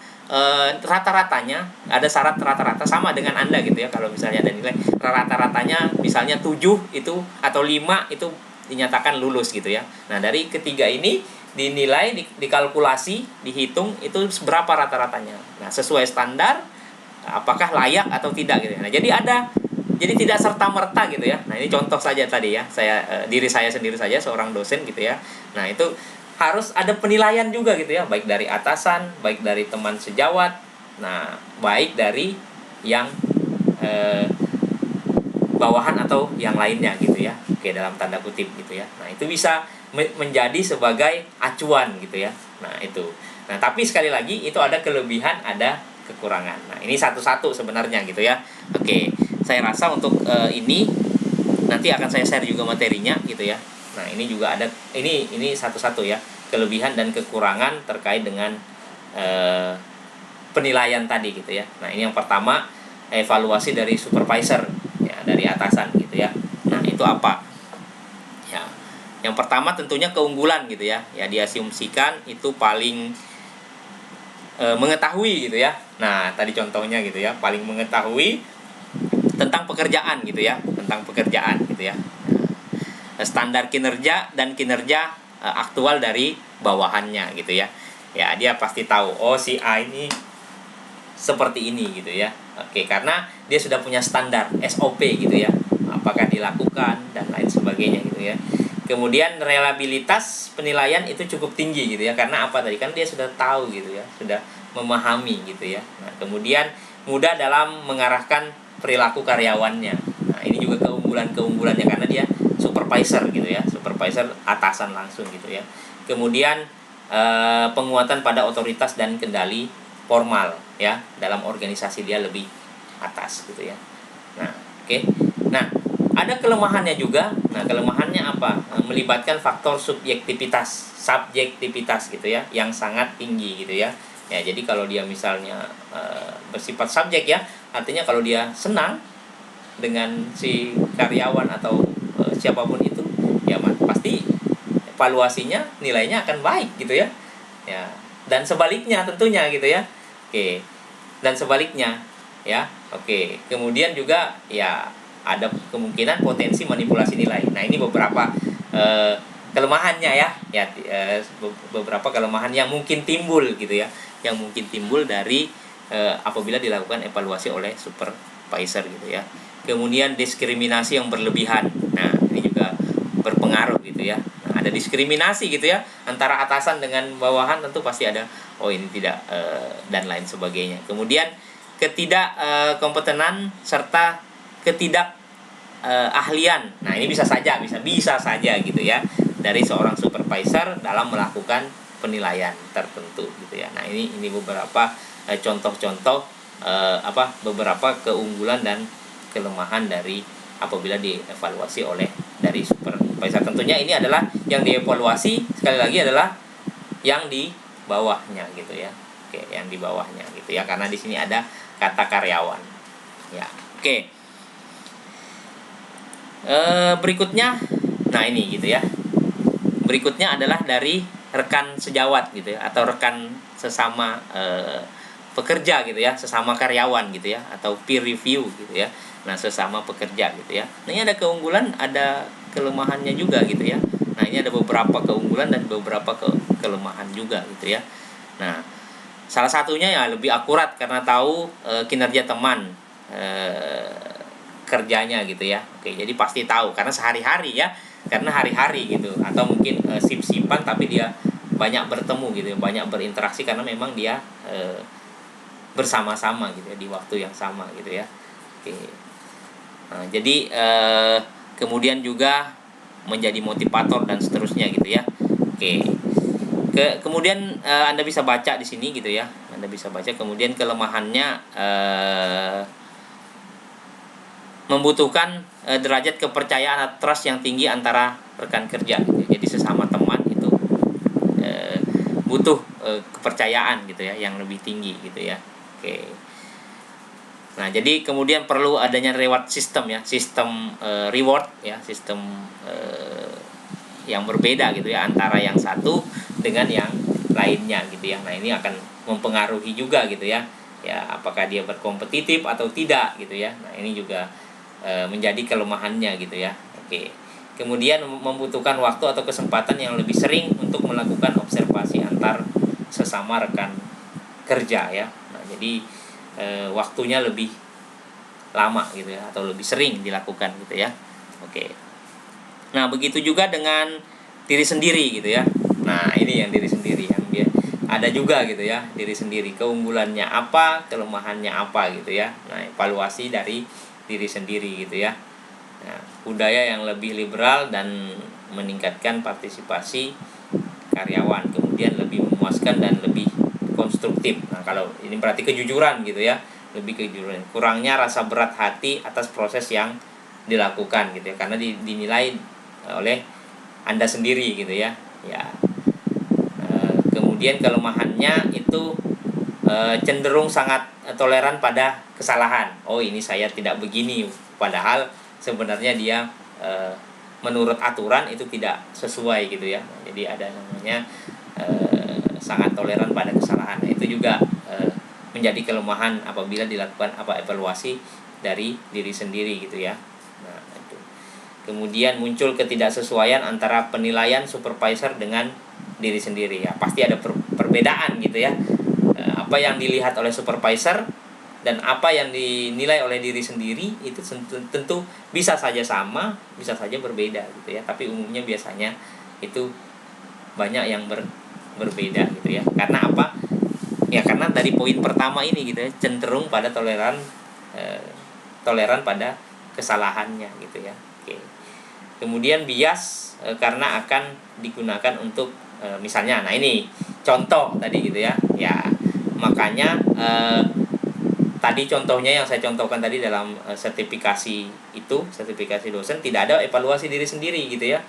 rata-ratanya ada syarat rata-rata sama dengan Anda gitu ya. Kalau misalnya ada nilai rata-ratanya misalnya 7 itu atau 5 itu dinyatakan lulus gitu ya. Nah, dari ketiga ini dinilai, dikalkulasi, dihitung itu berapa rata-ratanya. Nah, sesuai standar apakah layak atau tidak gitu ya. Nah, jadi tidak serta-merta gitu ya. Nah, ini contoh saja tadi ya. Diri saya sendiri saja seorang dosen gitu ya. Nah, itu harus ada penilaian juga gitu ya, baik dari atasan, baik dari teman sejawat. Nah, baik dari yang bawahan atau yang lainnya gitu ya. Oke, dalam tanda kutip gitu ya. Nah, itu bisa menjadi sebagai acuan gitu ya. Nah, itu. Nah, tapi sekali lagi itu ada kelebihan, ada kekurangan. Nah, ini satu-satu sebenarnya gitu ya. Oke, saya rasa untuk ini nanti akan saya share juga materinya gitu ya. Nah, ini juga ada ini satu-satu ya, kelebihan dan kekurangan terkait dengan penilaian tadi gitu ya. Nah, ini yang pertama, evaluasi dari supervisor ya, dari atasan gitu ya. Nah, itu apa? Ya. Yang pertama tentunya keunggulan gitu ya. Ya, diasumsikan itu paling mengetahui gitu ya. Nah, tadi contohnya gitu ya, paling mengetahui tentang pekerjaan gitu ya, tentang pekerjaan gitu ya. Standar kinerja dan kinerja aktual dari bawahannya gitu ya. Ya, dia pasti tahu, oh si A ini seperti ini gitu ya. Oke, karena dia sudah punya standar SOP gitu ya, apakah dilakukan dan lain sebagainya gitu ya. Kemudian reliabilitas penilaian itu cukup tinggi gitu ya, karena apa tadi kan dia sudah tahu gitu ya, sudah memahami gitu ya. Nah, kemudian mudah dalam mengarahkan perilaku karyawannya. Nah, ini juga keunggulannya karena dia supervisor gitu ya, supervisor atasan langsung gitu ya. Kemudian penguatan pada otoritas dan kendali formal ya, dalam organisasi dia lebih atas gitu ya. Nah, oke. Nah, ada kelemahannya juga. Nah, kelemahannya apa? Melibatkan faktor subjektivitas gitu ya, yang sangat tinggi gitu ya. Ya, jadi kalau dia misalnya bersifat subjek ya, artinya kalau dia senang dengan si karyawan atau siapapun itu, ya pasti evaluasinya nilainya akan baik gitu ya. Ya, dan sebaliknya tentunya gitu ya. Oke. Dan sebaliknya ya. Oke. Kemudian juga ya ada kemungkinan potensi manipulasi nilai. Nah, ini beberapa kelemahannya ya. Ya, beberapa kelemahan yang mungkin timbul gitu ya. Yang mungkin timbul dari apabila dilakukan evaluasi oleh supervisor gitu ya. Kemudian diskriminasi yang berlebihan. Nah, ini juga berpengaruh gitu ya. Nah, ada diskriminasi gitu ya antara atasan dengan bawahan, tentu pasti ada oh ini tidak dan lain sebagainya. Kemudian ketidak kompetenan serta ketidak ahlian. Nah, ini bisa saja gitu ya dari seorang supervisor dalam melakukan penilaian tertentu gitu ya. Nah, ini beberapa contoh-contoh beberapa keunggulan dan kelemahan dari apabila dievaluasi oleh dari supervisor. Tentunya ini adalah yang dievaluasi sekali lagi adalah yang di bawahnya gitu ya. Oke, yang di bawahnya gitu ya, karena di sini ada kata karyawan. Ya, oke. Berikutnya, nah ini gitu ya. Berikutnya adalah dari rekan sejawat gitu ya, atau rekan sesama pekerja gitu ya, sesama karyawan gitu ya, atau peer review gitu ya. Nah, sesama pekerja gitu ya. Nah, ini ada keunggulan, ada kelemahannya juga gitu ya. Nah, ini ada beberapa keunggulan dan beberapa kelemahan juga gitu ya. Nah, salah satunya ya lebih akurat karena tahu kinerja teman kerjanya gitu ya. Oke, jadi pasti tahu karena sehari-hari ya, karena hari-hari gitu, atau mungkin sip-sipan tapi dia banyak bertemu gitu, banyak berinteraksi karena memang dia bersama-sama gitu ya, di waktu yang sama gitu ya. Oke. Nah, jadi kemudian juga menjadi motivator dan seterusnya gitu ya. Oke. Kemudian Anda bisa baca di sini gitu ya. Anda bisa baca kemudian kelemahannya membutuhkan derajat kepercayaan atau trust yang tinggi antara rekan kerja gitu. Jadi sesama teman itu butuh kepercayaan gitu ya yang lebih tinggi gitu ya. Oke. Nah, jadi kemudian perlu adanya reward system ya, sistem reward ya, sistem yang berbeda gitu ya antara yang satu dengan yang lainnya gitu ya. Nah, ini akan mempengaruhi juga gitu ya. Ya, apakah dia berkompetitif atau tidak gitu ya. Nah, ini juga menjadi kelemahannya gitu ya. Oke. Kemudian membutuhkan waktu atau kesempatan yang lebih sering untuk melakukan observasi antar sesama rekan kerja ya. Nah, jadi waktunya lebih lama gitu ya atau lebih sering dilakukan gitu ya. Oke. Nah, begitu juga dengan diri sendiri gitu ya. Nah, ini yang diri sendiri yang dia ada juga gitu ya, diri sendiri. Keunggulannya apa, kelemahannya apa gitu ya. Nah, evaluasi dari diri sendiri gitu ya. Nah, budaya yang lebih liberal dan meningkatkan partisipasi karyawan, kemudian lebih memuaskan dan lebih konstruktif. Nah, kalau ini berarti kejujuran gitu ya, lebih kejujuran. Kurangnya rasa berat hati atas proses yang dilakukan gitu ya, karena dinilai oleh Anda sendiri gitu ya. Ya. Kemudian kelemahannya itu cenderung sangat toleran pada kesalahan. Oh, ini saya tidak begini, padahal sebenarnya dia menurut aturan itu tidak sesuai gitu ya. Jadi ada namanya sangat toleran pada kesalahan. Nah, itu juga menjadi kelemahan apabila dilakukan evaluasi dari diri sendiri gitu ya. Nah, itu. Kemudian muncul ketidaksesuaian antara penilaian supervisor dengan diri sendiri ya. Pasti ada perbedaan gitu ya. Apa yang dilihat oleh supervisor dan apa yang dinilai oleh diri sendiri itu tentu bisa saja sama, bisa saja berbeda gitu ya. Tapi umumnya biasanya itu banyak yang berbeda gitu ya. Karena apa? Ya karena dari poin pertama ini gitu ya, cenderung pada toleran pada kesalahannya gitu ya. Oke. Kemudian bias karena akan digunakan untuk misalnya, nah ini contoh tadi gitu ya. Ya, makanya tadi contohnya yang saya contohkan tadi dalam sertifikasi dosen tidak ada evaluasi diri sendiri gitu ya.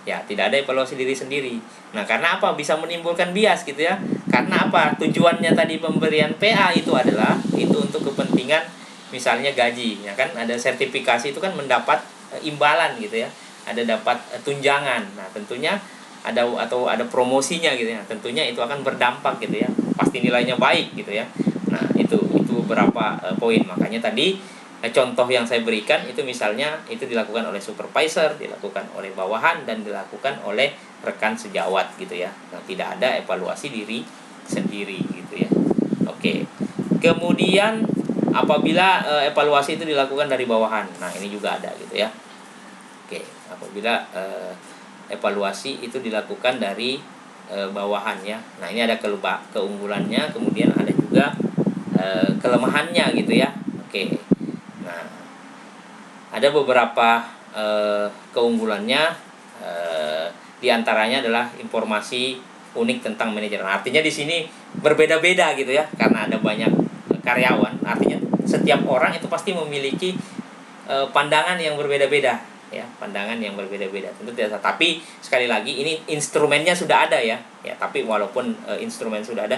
Ya, tidak ada evaluasi diri sendiri. Nah, karena apa? Bisa menimbulkan bias gitu ya. Karena apa? Tujuannya tadi pemberian PA itu adalah itu untuk kepentingan misalnya gaji, ya kan? Ada sertifikasi itu kan mendapat imbalan gitu ya. Ada dapat tunjangan. Nah, tentunya ada promosinya gitu ya. Tentunya itu akan berdampak gitu ya. Pasti nilainya baik gitu ya. Nah, itu beberapa poin. Makanya tadi contoh yang saya berikan itu misalnya itu dilakukan oleh supervisor, dilakukan oleh bawahan, dan dilakukan oleh rekan sejawat gitu ya. Nah, tidak ada evaluasi diri sendiri gitu ya. Oke. Kemudian apabila evaluasi itu dilakukan dari bawahan, nah ini juga ada gitu ya. Oke, apabila evaluasi itu dilakukan dari bawahan ya. Nah, ini ada keunggulannya, kemudian ada juga kelemahannya gitu ya. Oke. Nah, ada beberapa keunggulannya, diantaranya adalah informasi unik tentang manajer. Nah, artinya di sini berbeda-beda gitu ya, karena ada banyak karyawan. Artinya setiap orang itu pasti memiliki pandangan yang berbeda-beda ya, pandangan yang berbeda-beda. Tentu tidak, tapi sekali lagi ini instrumennya sudah ada ya. Ya, tapi walaupun instrumen sudah ada,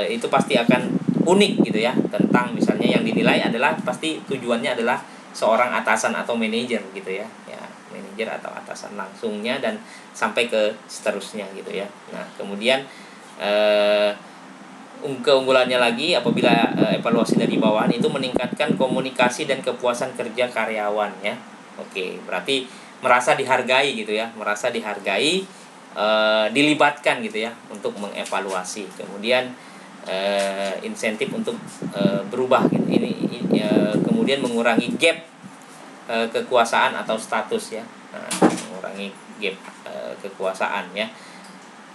itu pasti akan unik gitu ya, tentang misalnya yang dinilai adalah pasti tujuannya adalah seorang atasan atau manajer gitu ya. Ya, manajer atau atasan langsungnya dan sampai ke seterusnya gitu ya. Nah, kemudian keunggulannya lagi apabila evaluasi dari bawahan itu meningkatkan komunikasi dan kepuasan kerja karyawan ya. Oke, berarti merasa dihargai gitu ya, merasa dihargai, dilibatkan gitu ya untuk mengevaluasi. Kemudian insentif untuk berubah gitu. Ini kemudian mengurangi gap kekuasaan atau status ya. Nah, mengurangi gap kekuasaan ya.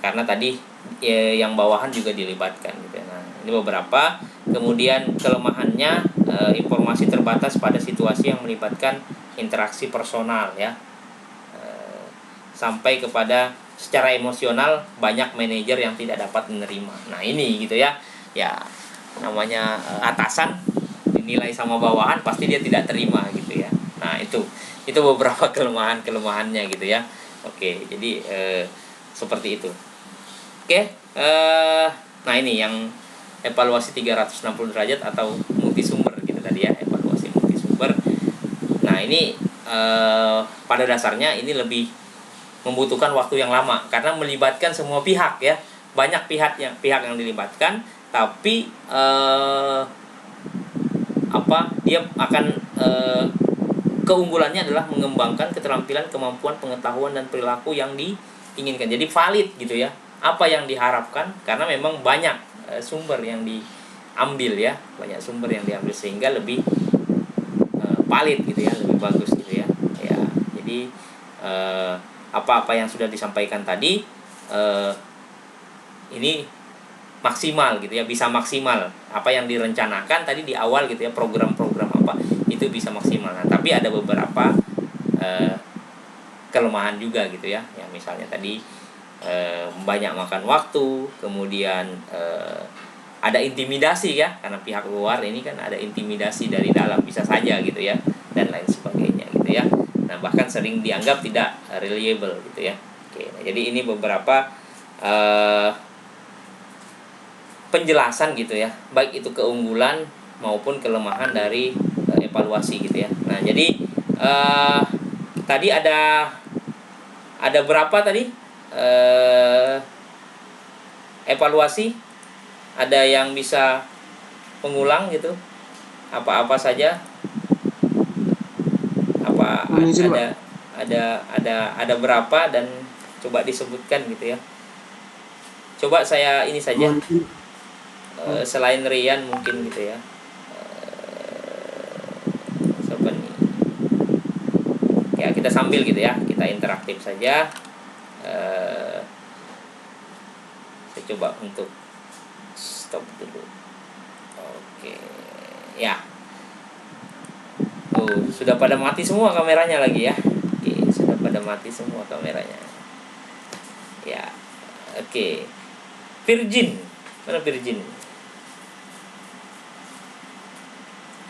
Karena tadi yang bawahan juga dilibatkan gitu ya. Nah, ini beberapa. Kemudian kelemahannya informasi terbatas pada situasi yang melibatkan interaksi personal ya. Sampai kepada secara emosional banyak manajer yang tidak dapat menerima. Nah, ini gitu ya. Ya, namanya atasan dinilai sama bawahan pasti dia tidak terima gitu ya. Nah, itu beberapa kelemahannya gitu ya. Oke, jadi seperti itu. Oke, nah ini yang evaluasi 360 derajat atau multi sumber gitu tadi ya, Nah, ini pada dasarnya ini lebih membutuhkan waktu yang lama karena melibatkan semua pihak ya. Banyak pihak yang dilibatkan, tapi dia akan keunggulannya adalah mengembangkan keterampilan, kemampuan, pengetahuan dan perilaku yang diinginkan. Jadi valid gitu ya. Apa yang diharapkan karena memang banyak sumber yang diambil ya, banyak sumber yang diambil sehingga lebih valid gitu ya, lebih bagus gitu ya. Ya, jadi apa-apa yang sudah disampaikan tadi ini maksimal gitu ya, bisa maksimal apa yang direncanakan tadi di awal gitu ya, program-program apa itu bisa maksimal. Nah, tapi ada beberapa kelemahan juga gitu ya, yang misalnya tadi banyak makan waktu, kemudian ada intimidasi ya, karena pihak luar ini kan ada intimidasi dari dalam bisa saja gitu ya, dan lain sebagainya gitu ya. Nah, bahkan sering dianggap tidak reliable gitu ya. Oke, nah, jadi ini beberapa penjelasan gitu ya, baik itu keunggulan maupun kelemahan dari evaluasi gitu ya. Nah, jadi tadi ada berapa tadi evaluasi? Ada yang bisa pengulang gitu? Apa-apa saja? Apa ada berapa dan coba disebutkan gitu ya. Coba saya ini saja. Selain Rian mungkin gitu ya. Siapa nih? Ya, kita sambil gitu ya, kita interaktif saja. Saya coba untuk stop dulu. Oke. Ya. Sudah pada mati semua kameranya lagi ya. Oke, sudah pada mati semua kameranya. Ya. Oke. Virgin. Mana Virgin?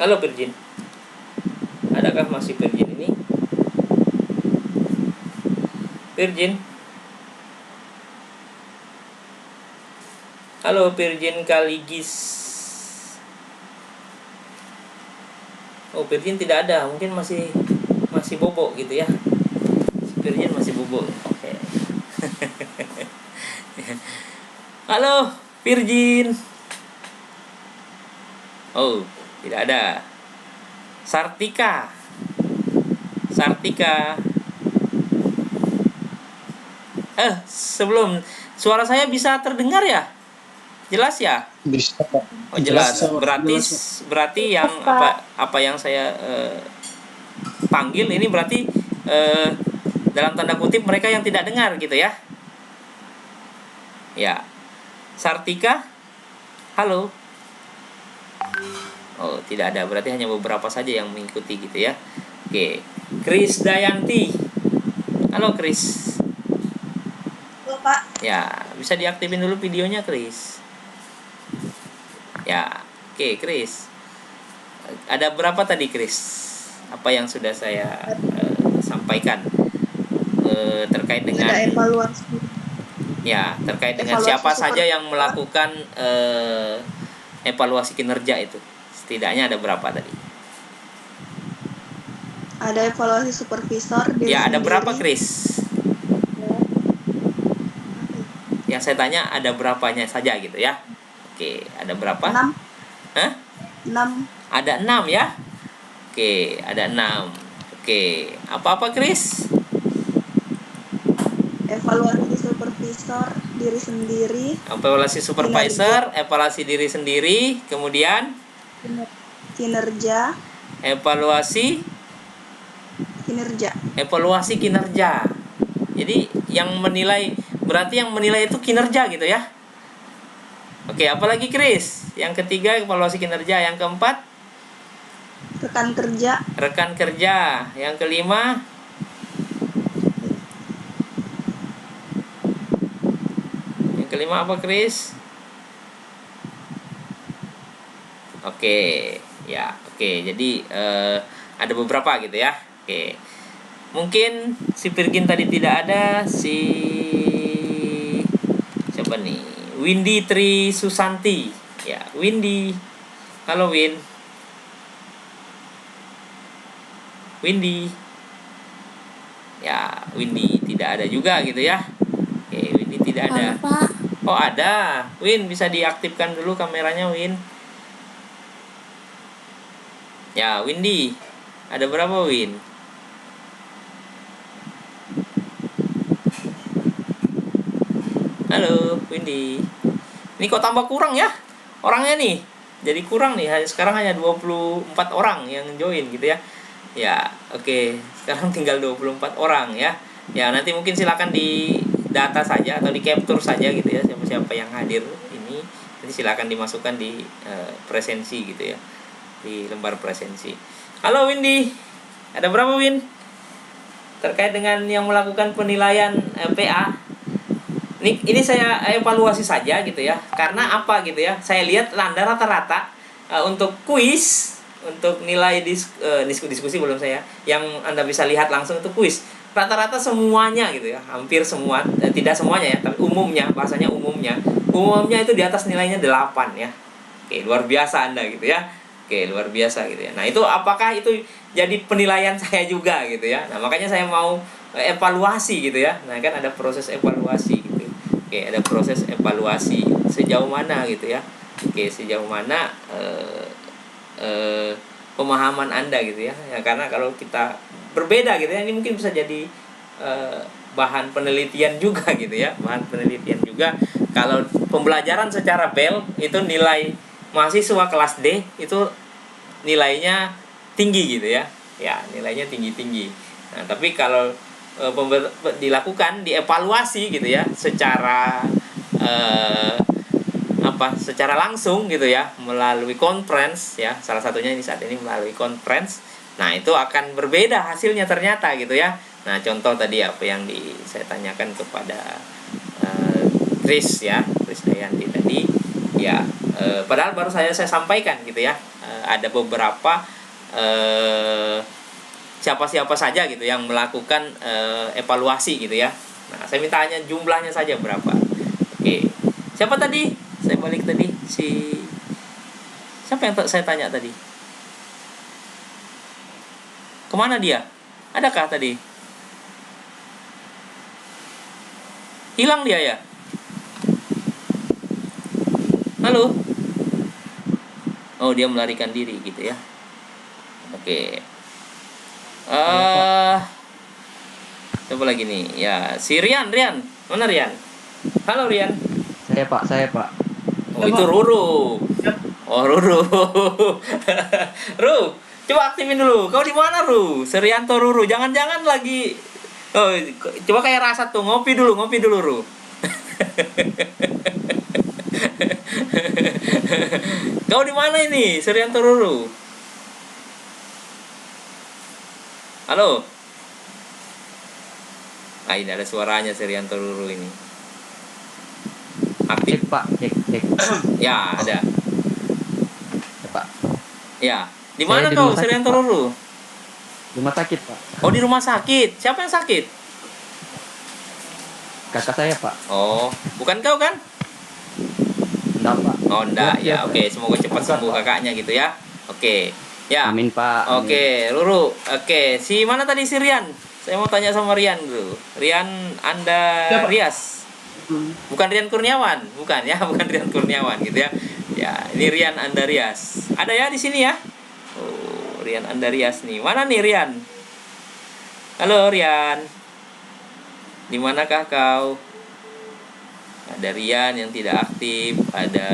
Halo Virgin. Adakah masih Virgin ini? Virgin. Halo Virgin Kaligis. Oh, Virgin tidak ada, mungkin masih bobo gitu ya. Virgin masih bobo. Oke. Halo Virgin. Oh, tidak ada. Sartika. Sebelum suara saya bisa terdengar ya? Jelas ya? Bisa. Oh, jelas. Berarti yang apa yang saya panggil ini berarti dalam tanda kutip mereka yang tidak dengar gitu ya. Ya. Sartika? Halo. Oh, tidak ada. Berarti hanya beberapa saja yang mengikuti gitu ya. Oke. Kris Dayanti. Halo Kris. Halo Pak. Ya, bisa diaktifin dulu videonya Kris. Ya, oke Kris. Ada berapa tadi Kris? Apa yang sudah saya sampaikan terkait dengan Ada evaluasi. Ya, terkait dengan siapa saja yang melakukan evaluasi kinerja itu. Setidaknya ada berapa tadi? Ada evaluasi supervisor. Ya, ada berapa Kris? Yang saya tanya ada berapanya saja gitu ya. Oke, ada berapa? 6. Hah? 6. Ada 6 ya. Oke, ada 6. Oke, apa-apa Kris? Evaluasi supervisor diri sendiri. Evaluasi supervisor, evaluasi diri sendiri, kemudian Kinerja. evaluasi kinerja. Jadi yang menilai, berarti yang menilai itu kinerja gitu ya. Oke, apalagi Kris? Yang ketiga evaluasi kinerja, yang keempat Rekan kerja. Yang kelima apa Kris? Oke, ya, oke. Jadi ada beberapa gitu ya. Oke. Mungkin si Virgin tadi tidak ada, si siapa nih? Windy Tri Susanti. Ya, Windy. Halo Win. Windy. Ya, Windy tidak ada juga gitu ya. Oke, Windy tidak ada. Halo, Pak. Oh, ada. Win, bisa diaktifkan dulu kameranya, Win. Ya, Windy. Ada berapa, Win? Halo, Windy. Ini kok tambah kurang ya orangnya nih. Jadi kurang nih. Sekarang hanya 24 orang yang join gitu ya. Ya, oke. Sekarang tinggal 24 orang ya. Ya, nanti mungkin silakan di data saja atau di capture saja gitu ya, siapa-siapa yang hadir ini. Nanti silakan dimasukkan di presensi gitu ya. Di lembar presensi. Halo Windy. Ada berapa, Win? Terkait dengan yang melakukan penilaian PA. Ini saya evaluasi saja gitu ya. Karena apa gitu ya? Saya lihat rata-rata untuk kuis, untuk nilai diskusi belum saya. Yang Anda bisa lihat langsung itu kuis. Rata-rata semuanya gitu ya. Hampir semua, tidak semuanya ya, tapi umumnya, bahasanya umumnya. Umumnya itu di atas nilainya 8 ya. Oke, luar biasa Anda gitu ya. Oke, luar biasa gitu ya. Nah, itu apakah itu jadi penilaian saya juga gitu ya. Nah, makanya saya mau evaluasi gitu ya. Nah, kan ada proses evaluasi gitu. Oke, ada proses evaluasi sejauh mana gitu ya. Oke, sejauh mana pemahaman Anda gitu ya. Ya, karena kalau kita berbeda gitu ya, ini mungkin bisa jadi bahan penelitian juga gitu ya. Bahan penelitian juga kalau pembelajaran secara BEL itu nilai mahasiswa kelas D itu nilainya tinggi gitu ya. Ya, nilainya tinggi-tinggi. Nah, tapi kalau dilakukan dievaluasi gitu ya secara secara langsung gitu ya melalui conference ya, salah satunya ini saat ini melalui conference. Nah, itu akan berbeda hasilnya ternyata gitu ya. Nah, contoh tadi apa yang saya tanyakan kepada Chris ya, Chris Dayanti tadi ya, padahal baru saya sampaikan gitu ya, ada beberapa siapa-siapa saja gitu yang melakukan evaluasi gitu ya. Nah, saya minta hanya jumlahnya saja berapa. Oke. Siapa tadi? Saya balik tadi siapa yang saya tanya tadi? Kemana dia? Adakah tadi? Hilang dia ya? Halo? Oh, dia melarikan diri gitu ya. Oke. Coba lagi nih. Ya, si Rian. Mana Rian? Halo Rian. Saya Pak. Oh, itu Ruru. Oh, Ruru. Ru, coba aktifin dulu. Kau di mana, Ru? Serianto Ruru. Jangan-jangan lagi. Oh, coba kayak rasa tuh. Ngopi dulu, Ru. Kau di mana ini, Serianto Ruru? Halo. Ah, ini ada suaranya Serianto Ruru ini. Aktif. Cek Pak, cek. Ya, ada. Ya Pak. Ya. Di Saya mana di kau, rumah sakit, Serianto Pak. Ruru? Rumah sakit Pak. Oh, di rumah sakit. Siapa yang sakit? Kakak saya Pak. Oh, bukan kau kan? Enggak Pak. Oh, enggak. Iya, Ya, Pak. oke. Semoga cepat Bukan, sembuh Pak. kakaknya gitu ya. Oke. Ya. Amin Pak. Amin. Oke, Ruru. Oke, si mana tadi si Rian? Saya mau tanya sama Rian dulu. Rian Anda Siapa? Rias. Bukan Rian Kurniawan, bukan ya, bukan Rian Kurniawan gitu ya. Ya, ini Rian Andarias. Ada ya di sini ya? Oh, Rian Andarias nih. Mana nih Rian? Halo Rian. Di manakah kau? Ada Rian yang tidak aktif, ada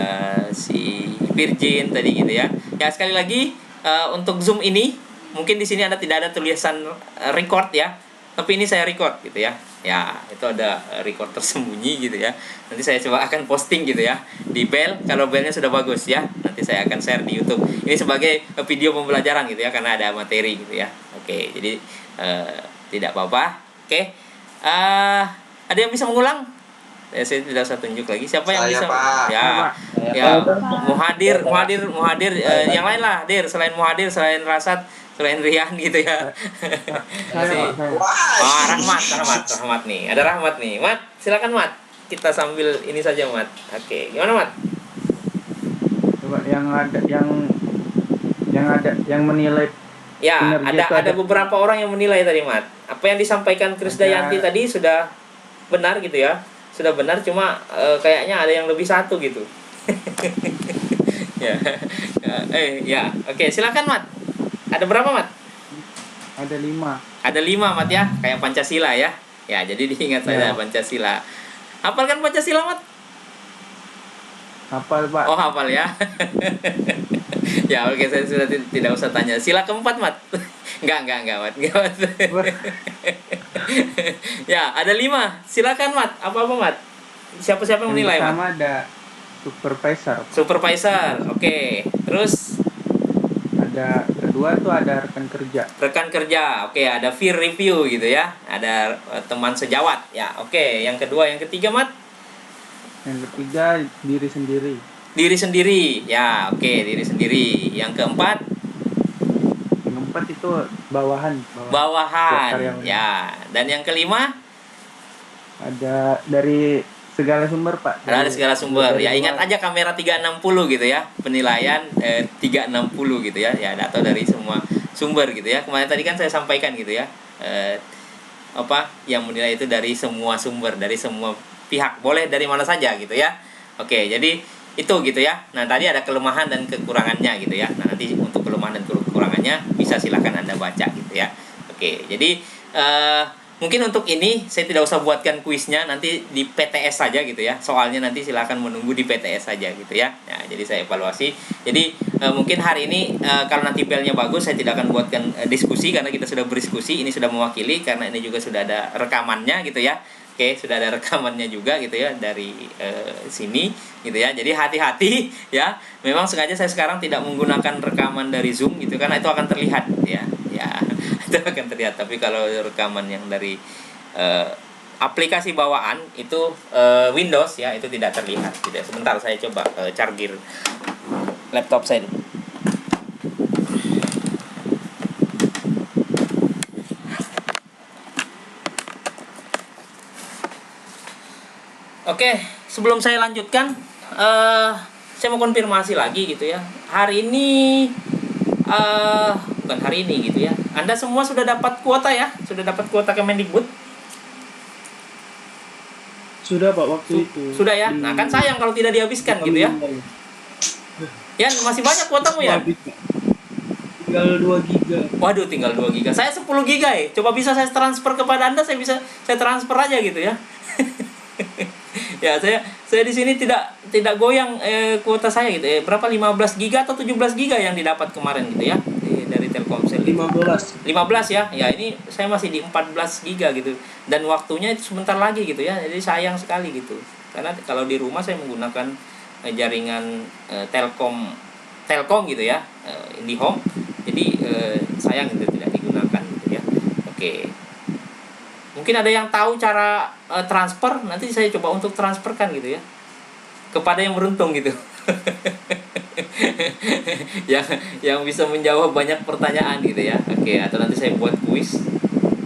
si Virgin tadi gitu ya. Ya, sekali lagi untuk Zoom ini mungkin di sini Anda tidak ada tulisan record ya. Tapi ini saya record gitu ya. Ya, itu ada record tersembunyi gitu ya. Nanti saya coba akan posting gitu ya di bel. Kalau belnya sudah bagus ya, nanti saya akan share di YouTube. Ini sebagai video pembelajaran gitu ya, karena ada materi gitu ya. Oke, jadi tidak apa-apa. Oke, ada yang bisa mengulang? Saya tidak usah tunjuk lagi. Siapa yang bisa? Pak. Ya, ya. Muhadir. Yang lain lah, Dir. Selain Muhadir, selain Rasad, selain Rian gitu ya. Saya Pak. Oh, Rahmat nih. Ada Rahmat nih. Mat, silakan Mat. Kita sambil ini saja Mat. Oke, gimana Mat? Coba yang menilai Ya, Kinerja itu ada beberapa orang yang menilai tadi, Mat. Apa yang disampaikan Krisdayanti tadi sudah benar gitu ya. Sudah benar, cuma kayaknya ada yang lebih satu gitu. Ya. Ya. Oke, silakan, Mat. Ada berapa, Mat? Ada 5. Ada 5, Mat ya. Kayak Pancasila ya. Ya, jadi diingat saja Ya. Pancasila. Hafalkan Pancasila, Mat? Hafal, Pak. Oh, hafal ya. Ya, oke, saya sudah tidak usah tanya. Sila keempat, Mat. Enggak, Mat. Enggak, Mat. Ya, ada 5. Silakan, Mat. Apa, Mat? Siapa-siapa yang menilai, Yang Mat? pertama ada supervisor. Supervisor. Oke. Terus Ada kedua tuh ada rekan kerja. rekan kerja. Oke, ada peer review gitu ya. Ada teman sejawat. Ya, oke. Yang kedua, yang ketiga, Mat? Yang ketiga diri sendiri. Diri sendiri. Ya, oke, diri sendiri. Yang keempat, Yang keempat itu bawahan. bawahan. karyawan. Ya. Dan yang kelima, Ada dari segala sumber, Pak. dari segala sumber. dari Ya, ingat luar. aja kamera 360 gitu ya. Penilaian 360 gitu ya. Ya, atau dari semua sumber gitu ya. Kemarin tadi kan saya sampaikan gitu ya. Yang menilai itu dari semua sumber, dari semua pihak. Boleh dari mana saja gitu ya. Oke, jadi itu gitu ya. Nah, tadi ada kelemahan dan kekurangannya gitu ya. Nah, nanti untuk kelemahan dan kekurangannya bisa silakan Anda baca gitu ya. Oke, jadi mungkin untuk ini saya tidak usah buatkan kuisnya, nanti di PTS saja gitu ya. Soalnya nanti silakan menunggu di PTS saja gitu ya. Nah, jadi saya evaluasi. Jadi mungkin hari ini kalau nanti belnya bagus, saya tidak akan buatkan diskusi karena kita sudah berdiskusi. Ini sudah mewakili karena ini juga sudah ada rekamannya gitu ya. Oke, sudah ada rekamannya juga gitu ya dari sini gitu ya. Jadi hati-hati ya. Memang sengaja saya sekarang tidak menggunakan rekaman dari Zoom gitu karena itu akan terlihat ya. Ya, itu akan terlihat. Tapi kalau rekaman yang dari aplikasi bawaan itu Windows ya, itu tidak terlihat gitu ya. Sebentar saya coba charger laptop saya dulu. Oke, sebelum saya lanjutkan, saya mau konfirmasi lagi gitu ya. Hari ini, bukan hari ini gitu ya. Anda semua sudah dapat kuota ya? Sudah dapat kuota Kemendikbud? Sudah Pak waktu itu. Sudah ya? Nah, kan sayang kalau tidak dihabiskan gitu ya. Yan, masih banyak kuotamu ya? Tinggal 2 giga. Waduh, tinggal 2 giga. Saya 10 giga ya. Coba bisa saya transfer kepada Anda, saya transfer aja gitu ya. Ya, saya di sini tidak goyang kuota saya gitu ya. Berapa, 15 giga atau 17 giga yang didapat kemarin gitu ya dari Telkomsel. 15 ya. Ya, ini saya masih di 14 giga gitu. Dan waktunya itu sebentar lagi gitu ya. Jadi sayang sekali gitu. Karena kalau di rumah saya menggunakan jaringan Telkom gitu ya, IndiHome. Jadi sayang itu tidak digunakan gitu ya. Oke. Mungkin ada yang tahu cara transfer, nanti saya coba untuk transferkan gitu ya kepada yang beruntung gitu. yang bisa menjawab banyak pertanyaan gitu ya. Oke, atau nanti saya buat kuis.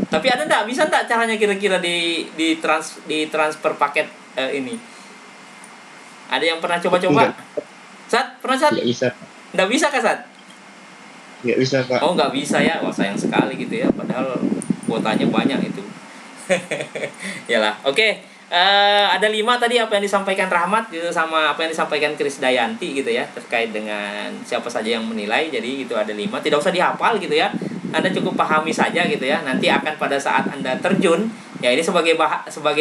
Tapi ada enggak, bisa enggak caranya kira-kira di transfer paket ini? Ada yang pernah coba-coba? Sat, pernah Sat? Nggak bisa. Enggak bisa kah, Sat? Nggak bisa, Pak. Oh, nggak bisa ya. Wah, sayang sekali gitu ya. Padahal kuotanya banyak itu. Yalah, oke. Ada 5 tadi apa yang disampaikan Rahmat gitu, sama apa yang disampaikan Krisdayanti gitu ya, terkait dengan siapa saja yang menilai. Jadi itu ada 5, tidak usah dihafal gitu ya. Anda cukup pahami saja gitu ya. Nanti akan pada saat Anda terjun, ya ini sebagai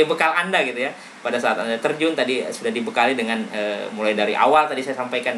bekal Anda gitu ya. Pada saat Anda terjun tadi sudah dibekali dengan mulai dari awal tadi saya sampaikan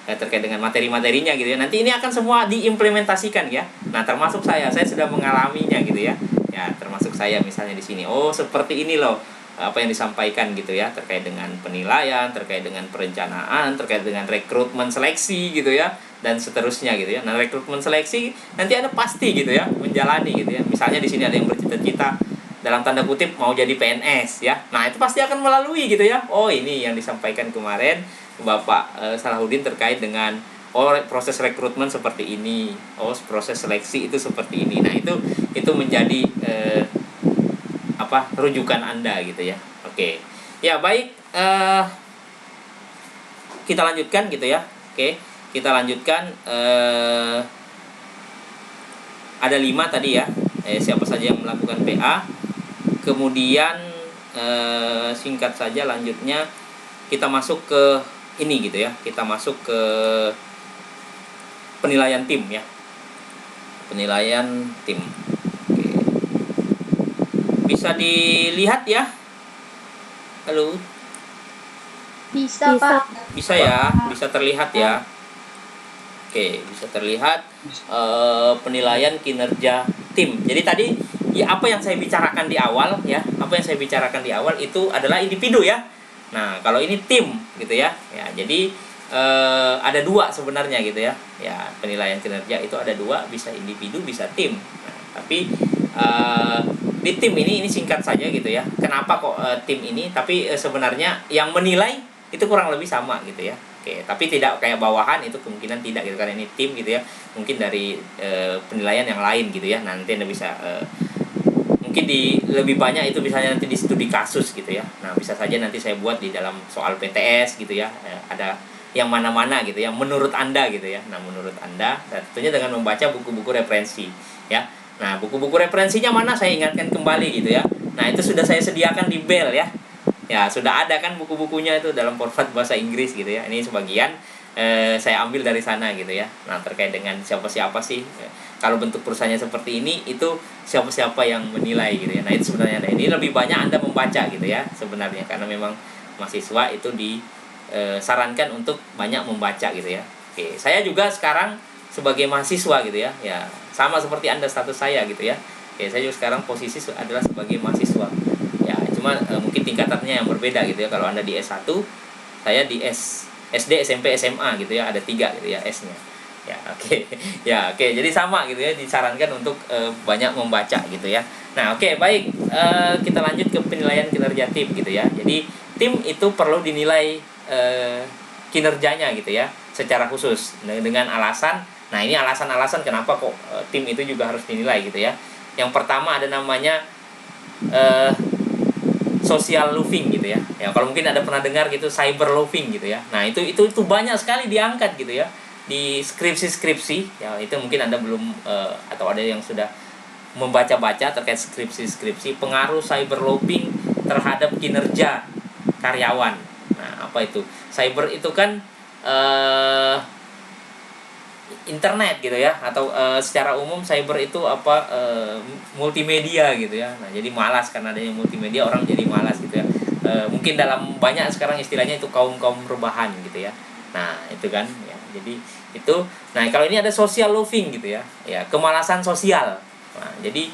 terkait dengan materi-materinya gitu ya. Nanti ini akan semua diimplementasikan ya. Nah, termasuk saya sudah mengalaminya gitu ya. Ya, termasuk saya misalnya di sini. Oh, seperti ini loh apa yang disampaikan gitu ya, terkait dengan penilaian, terkait dengan perencanaan, terkait dengan rekrutmen seleksi gitu ya, dan seterusnya gitu ya. Nah, rekrutmen seleksi nanti Anda pasti gitu ya menjalani gitu ya. Misalnya di sini ada yang bercita-cita dalam tanda kutip mau jadi PNS ya. Nah, itu pasti akan melalui gitu ya. Oh, ini yang disampaikan kemarin Bapak Salahuddin terkait dengan proses rekrutmen seperti ini. Oh, proses seleksi itu seperti ini. Nah, itu menjadi rujukan Anda gitu ya. Oke. Ya, baik, kita lanjutkan gitu ya. Oke, kita lanjutkan ada 5 tadi ya, siapa saja yang melakukan PA. Kemudian singkat saja lanjutnya kita masuk ke ini gitu ya, kita masuk ke penilaian tim ya, penilaian tim. Oke. Bisa dilihat ya, halo, Bisa, Pak. bisa ya, bisa terlihat ya. Oke, bisa terlihat penilaian kinerja tim. Jadi tadi ya apa yang saya bicarakan di awal ya, apa yang saya bicarakan di awal itu adalah individu ya. Nah, kalau ini tim gitu ya. Ya, jadi ada 2 sebenarnya gitu ya. Ya, penilaian kinerja itu ada 2, bisa individu, bisa tim. Nah, tapi di tim ini singkat saja gitu ya. Kenapa kok tim ini? Tapi sebenarnya yang menilai itu kurang lebih sama gitu ya. Oke, tapi tidak kayak bawahan, itu kemungkinan tidak gitu karena ini tim gitu ya. Mungkin dari penilaian yang lain gitu ya. Nanti Anda bisa mungkin di lebih banyak itu misalnya nanti di studi kasus gitu ya. Nah, bisa saja nanti saya buat di dalam soal PTS gitu ya. Ada yang mana-mana gitu ya menurut Anda gitu ya. Nah, menurut Anda tentunya dengan membaca buku-buku referensi ya. Nah, buku-buku referensinya mana, saya ingatkan kembali gitu ya. Nah, itu sudah saya sediakan di Bell ya. Ya, sudah ada kan buku-bukunya itu dalam format bahasa Inggris gitu ya. Ini sebagian saya ambil dari sana gitu ya. Nah, terkait dengan siapa-siapa sih kalau bentuk perusahaannya seperti ini, itu siapa-siapa yang menilai gitu ya. Nah, itu sebenarnya ini lebih banyak Anda membaca gitu ya sebenarnya, karena memang mahasiswa itu disarankan untuk banyak membaca gitu ya. Oke, saya juga sekarang sebagai mahasiswa gitu ya. Ya, sama seperti Anda status saya gitu ya. Oke, saya juga sekarang posisi adalah sebagai mahasiswa. Ya, cuma mungkin tingkatannya yang berbeda gitu ya. Kalau Anda di S1, saya di SD, SMP, SMA gitu ya, ada 3 gitu ya S-nya. Ya, oke. Ya, oke. Jadi sama gitu ya, disarankan untuk banyak membaca gitu ya. Nah, oke, baik. Kita lanjut ke penilaian kinerja tim gitu ya. Jadi, tim itu perlu dinilai kinerjanya gitu ya, secara khusus dengan alasan. Nah, ini alasan-alasan kenapa kok tim itu juga harus dinilai gitu ya. Yang pertama ada namanya social loafing gitu ya. Ya, kalau mungkin ada pernah dengar gitu cyber loafing gitu ya. Nah, itu banyak sekali diangkat gitu ya di skripsi-skripsi. Ya, itu mungkin Anda belum atau ada yang sudah membaca-baca terkait skripsi-skripsi pengaruh cyber loafing terhadap kinerja karyawan. Nah, apa itu? Cyber itu kan internet gitu ya, atau secara umum cyber itu multimedia gitu ya. Nah, jadi malas karena adanya multimedia, orang jadi malas gitu ya. Mungkin dalam banyak sekarang istilahnya itu kaum rebahan gitu ya. Nah, itu kan ya. Jadi itu, nah kalau ini ada social loafing gitu ya. Ya, kemalasan sosial. Nah, jadi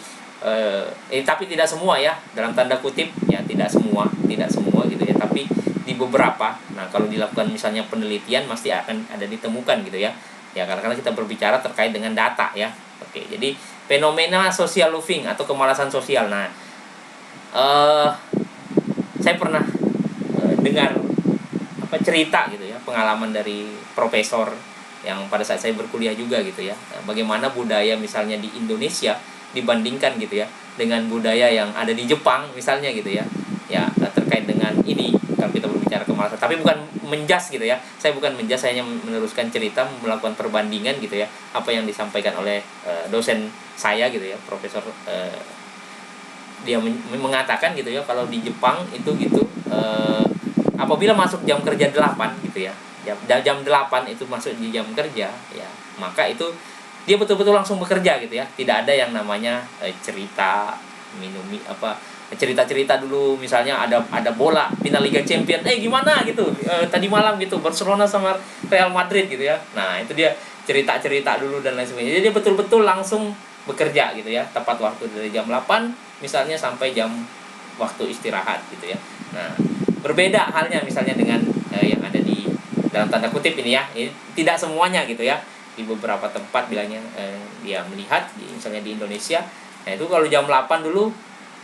tapi tidak semua ya, dalam tanda kutip ya, tidak semua gitu ya, tapi di beberapa. Nah, kalau dilakukan misalnya penelitian pasti akan ada ditemukan gitu ya. Ya, karena kita berbicara terkait dengan data ya. Oke, jadi fenomena social loafing atau kemalasan sosial. Nah, saya pernah dengar cerita gitu ya, pengalaman dari profesor yang pada saat saya berkuliah juga gitu ya. Bagaimana budaya misalnya di Indonesia dibandingkan gitu ya dengan budaya yang ada di Jepang misalnya gitu ya. Ya, terkait dengan ini kalau kita berbicara kemalasan, tapi bukan menjas gitu ya. Saya bukan menjas, saya hanya meneruskan cerita, melakukan perbandingan gitu ya, apa yang disampaikan oleh dosen saya gitu ya, profesor. Dia mengatakan gitu ya, kalau di Jepang itu gitu, apabila masuk jam kerja 8 gitu ya, jam 8 itu masuk di jam kerja ya, maka itu dia betul-betul langsung bekerja gitu ya. Tidak ada yang namanya cerita cerita dulu, misalnya ada bola final Liga Champion, gimana gitu tadi malam gitu Barcelona sama Real Madrid gitu ya. Nah, itu dia cerita dulu dan lain sebagainya. Jadi dia betul-betul langsung bekerja gitu ya, tepat waktu dari jam 8 misalnya sampai jam waktu istirahat gitu ya. Nah, berbeda halnya misalnya dengan yang ada di dalam tanda kutip ini ya. Ini tidak semuanya gitu ya. Di beberapa tempat bilangnya dia melihat misalnya di Indonesia, nah itu kalau jam 8 dulu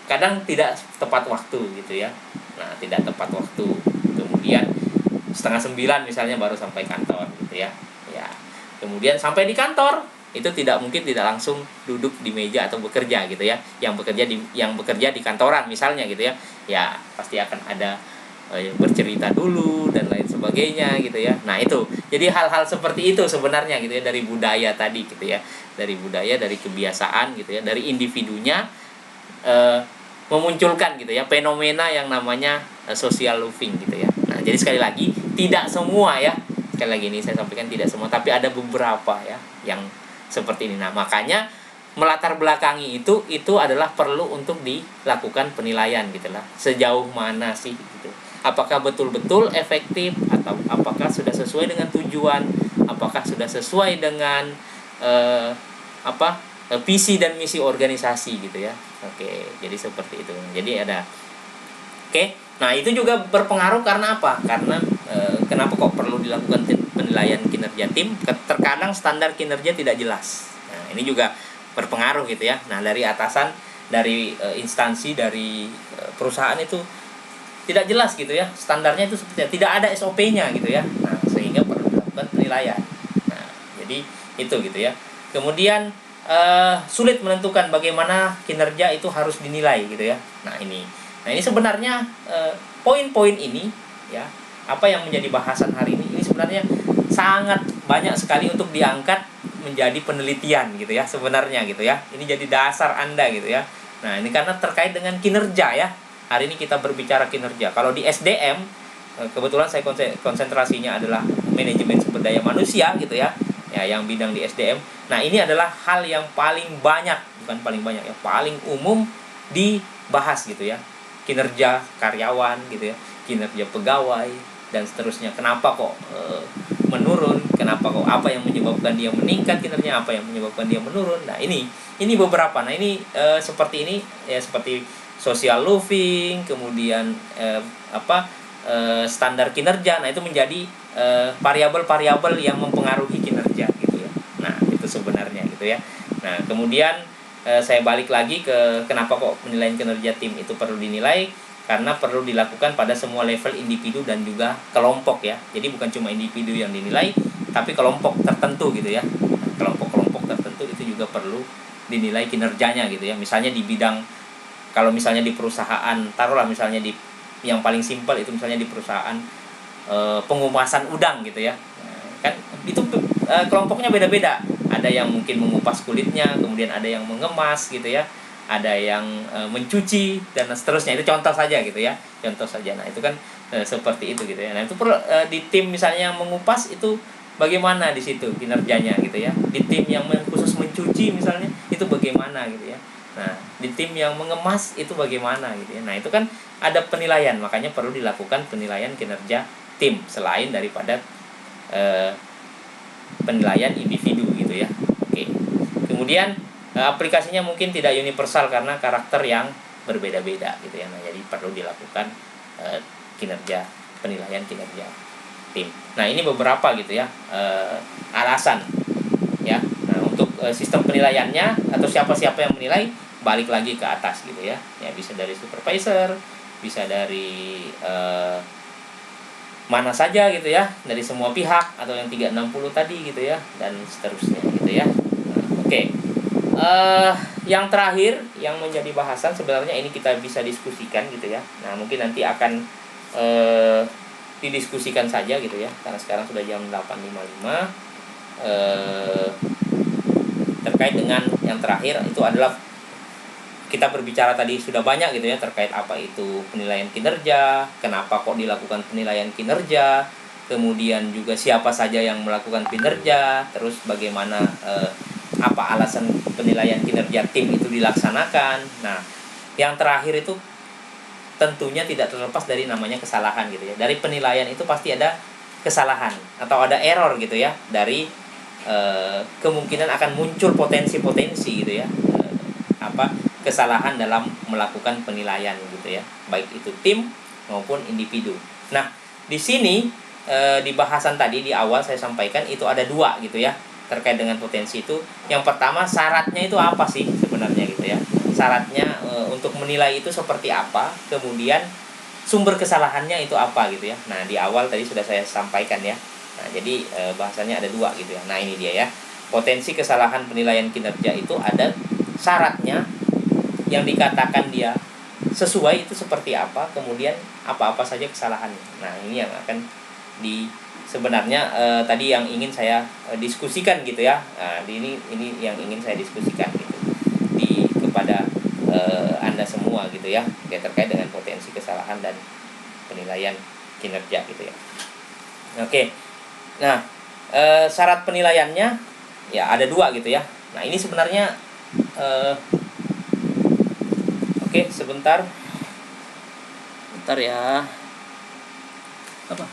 kadang tidak tepat waktu gitu ya. Nah, tidak tepat waktu. Kemudian 8:30 misalnya baru sampai kantor gitu ya. Ya. Kemudian sampai di kantor itu mungkin tidak langsung duduk di meja atau bekerja gitu ya. Yang bekerja di kantoran misalnya gitu ya. Ya, pasti akan ada bercerita dulu dan lain sebagainya. sebagainya gitu ya. Nah itu, jadi hal-hal seperti itu sebenarnya gitu ya, dari budaya tadi gitu ya, dari budaya, dari kebiasaan gitu ya, dari individunya memunculkan gitu ya fenomena yang namanya social loafing gitu ya. Nah jadi sekali lagi tidak semua ya, sekali lagi ini saya sampaikan tidak semua, tapi ada beberapa ya yang seperti ini. Nah makanya melatar belakangi itu adalah perlu untuk dilakukan penilaian gitu lah, sejauh mana sih gitu, apakah betul-betul efektif, atau apakah sudah sesuai dengan tujuan, apakah sudah sesuai dengan visi dan misi organisasi gitu ya. Oke, jadi seperti itu. Jadi ada nah itu juga berpengaruh karena apa? Karena kenapa kok perlu dilakukan penilaian kinerja tim? Terkadang standar kinerja tidak jelas. Nah ini juga berpengaruh gitu ya. Nah dari atasan, dari instansi, dari perusahaan itu tidak jelas gitu ya, standarnya itu seperti tidak ada SOP-nya gitu ya. Nah sehingga perlu dilakukan penilaian. Nah jadi itu gitu ya. Kemudian sulit menentukan bagaimana kinerja itu harus dinilai gitu ya. Nah ini sebenarnya poin-poin ini ya, apa yang menjadi bahasan hari ini sebenarnya sangat banyak sekali untuk diangkat menjadi penelitian gitu ya sebenarnya gitu ya. Ini jadi dasar Anda gitu ya. Nah ini karena terkait dengan kinerja ya. Hari ini kita berbicara kinerja. Kalau di SDM, kebetulan saya konsentrasinya adalah manajemen sumber daya manusia gitu ya, yang bidang di SDM. Nah ini adalah hal yang paling banyak, bukan paling banyak ya, paling umum dibahas gitu ya. Kinerja karyawan gitu ya, kinerja pegawai dan seterusnya. Kenapa kok menurun? Kenapa kok, apa yang menyebabkan dia meningkat kinerjanya, apa yang menyebabkan dia menurun? Nah ini beberapa. Nah ini seperti ini ya, seperti social loafing, kemudian standar kinerja. Nah itu menjadi variabel-variabel yang mempengaruhi kinerja gitu ya. Nah itu sebenarnya gitu ya. Nah kemudian saya balik lagi ke kenapa kok penilaian kinerja tim itu perlu dinilai, karena perlu dilakukan pada semua level individu dan juga kelompok ya. Jadi bukan cuma individu yang dinilai, tapi kelompok tertentu gitu ya. Kelompok-kelompok tertentu itu juga perlu dinilai kinerjanya gitu ya. Misalnya di bidang, kalau misalnya di perusahaan, taruhlah misalnya di yang paling simpel itu misalnya di perusahaan pengupasan udang gitu ya. Kan itu kelompoknya beda-beda. Ada yang mungkin mengupas kulitnya, kemudian ada yang mengemas gitu ya, ada yang mencuci dan seterusnya. Itu contoh saja gitu ya, contoh saja. Nah itu kan seperti itu gitu ya. Nah itu di tim misalnya yang mengupas itu bagaimana di situ kinerjanya gitu ya. Di tim yang khusus mencuci misalnya itu bagaimana gitu ya. Nah di tim yang mengemas itu bagaimana gitu ya. Nah itu kan ada penilaian, makanya perlu dilakukan penilaian kinerja tim selain daripada penilaian individu gitu ya. Oke. Kemudian aplikasinya mungkin tidak universal karena karakter yang berbeda-beda gitu ya. Nah, jadi perlu dilakukan penilaian kinerja tim. Nah, ini beberapa gitu ya alasan ya. Nah, untuk sistem penilaiannya atau siapa-siapa yang menilai, balik lagi ke atas gitu ya. Ya bisa dari supervisor, bisa dari mana saja gitu ya, dari semua pihak atau yang 360 tadi gitu ya, dan seterusnya gitu ya. Nah, oke. Yang terakhir yang menjadi bahasan sebenarnya ini kita bisa diskusikan gitu ya. Nah mungkin nanti akan didiskusikan saja gitu ya, karena sekarang sudah jam 8.55. Terkait dengan yang terakhir itu adalah kita berbicara tadi sudah banyak gitu ya, terkait apa itu penilaian kinerja, kenapa kok dilakukan penilaian kinerja, kemudian juga siapa saja yang melakukan kinerja, terus bagaimana apa alasan penilaian kinerja tim itu dilaksanakan. Nah yang terakhir itu tentunya tidak terlepas dari namanya kesalahan gitu ya. Dari penilaian itu pasti ada kesalahan atau ada error gitu ya, dari kemungkinan akan muncul potensi-potensi gitu ya, kesalahan dalam melakukan penilaian gitu ya, baik itu tim maupun individu. Nah di sini di bahasan tadi di awal saya sampaikan itu ada dua gitu ya, terkait dengan potensi itu. Yang pertama, syaratnya itu apa sih sebenarnya gitu ya, syaratnya untuk menilai itu seperti apa, kemudian sumber kesalahannya itu apa gitu ya. Nah di awal tadi sudah saya sampaikan ya. Nah jadi bahasannya ada dua gitu ya. Nah ini dia ya, potensi kesalahan penilaian kinerja itu ada syaratnya, yang dikatakan dia sesuai itu seperti apa, kemudian apa-apa saja kesalahannya. Nah ini yang akan di sebenarnya tadi yang ingin saya diskusikan gitu ya. Nah, ini yang ingin saya diskusikan gitu kepada Anda semua gitu ya, terkait dengan potensi kesalahan dan penilaian kinerja gitu ya. Oke. Nah, syarat penilaiannya ya ada 2 gitu ya. Nah, ini sebenarnya oke, sebentar ya. Apa?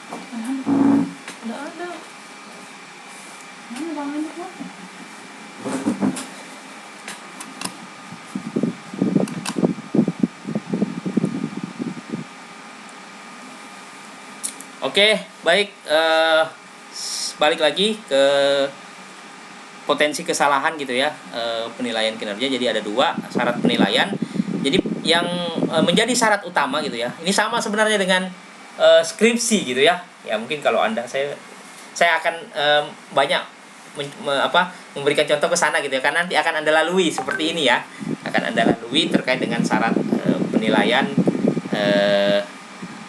Nggak ada. Mana Bang Hendrik? Oke, baik. Balik lagi ke potensi kesalahan gitu ya, penilaian kinerja. Jadi ada 2 syarat penilaian. Jadi yang menjadi syarat utama gitu ya. Ini sama sebenarnya dengan skripsi gitu ya. Ya mungkin kalau Anda saya akan banyak memberikan contoh ke sana gitu ya. Karena nanti akan Anda lalui seperti ini ya. Akan Anda lalui terkait dengan syarat penilaian.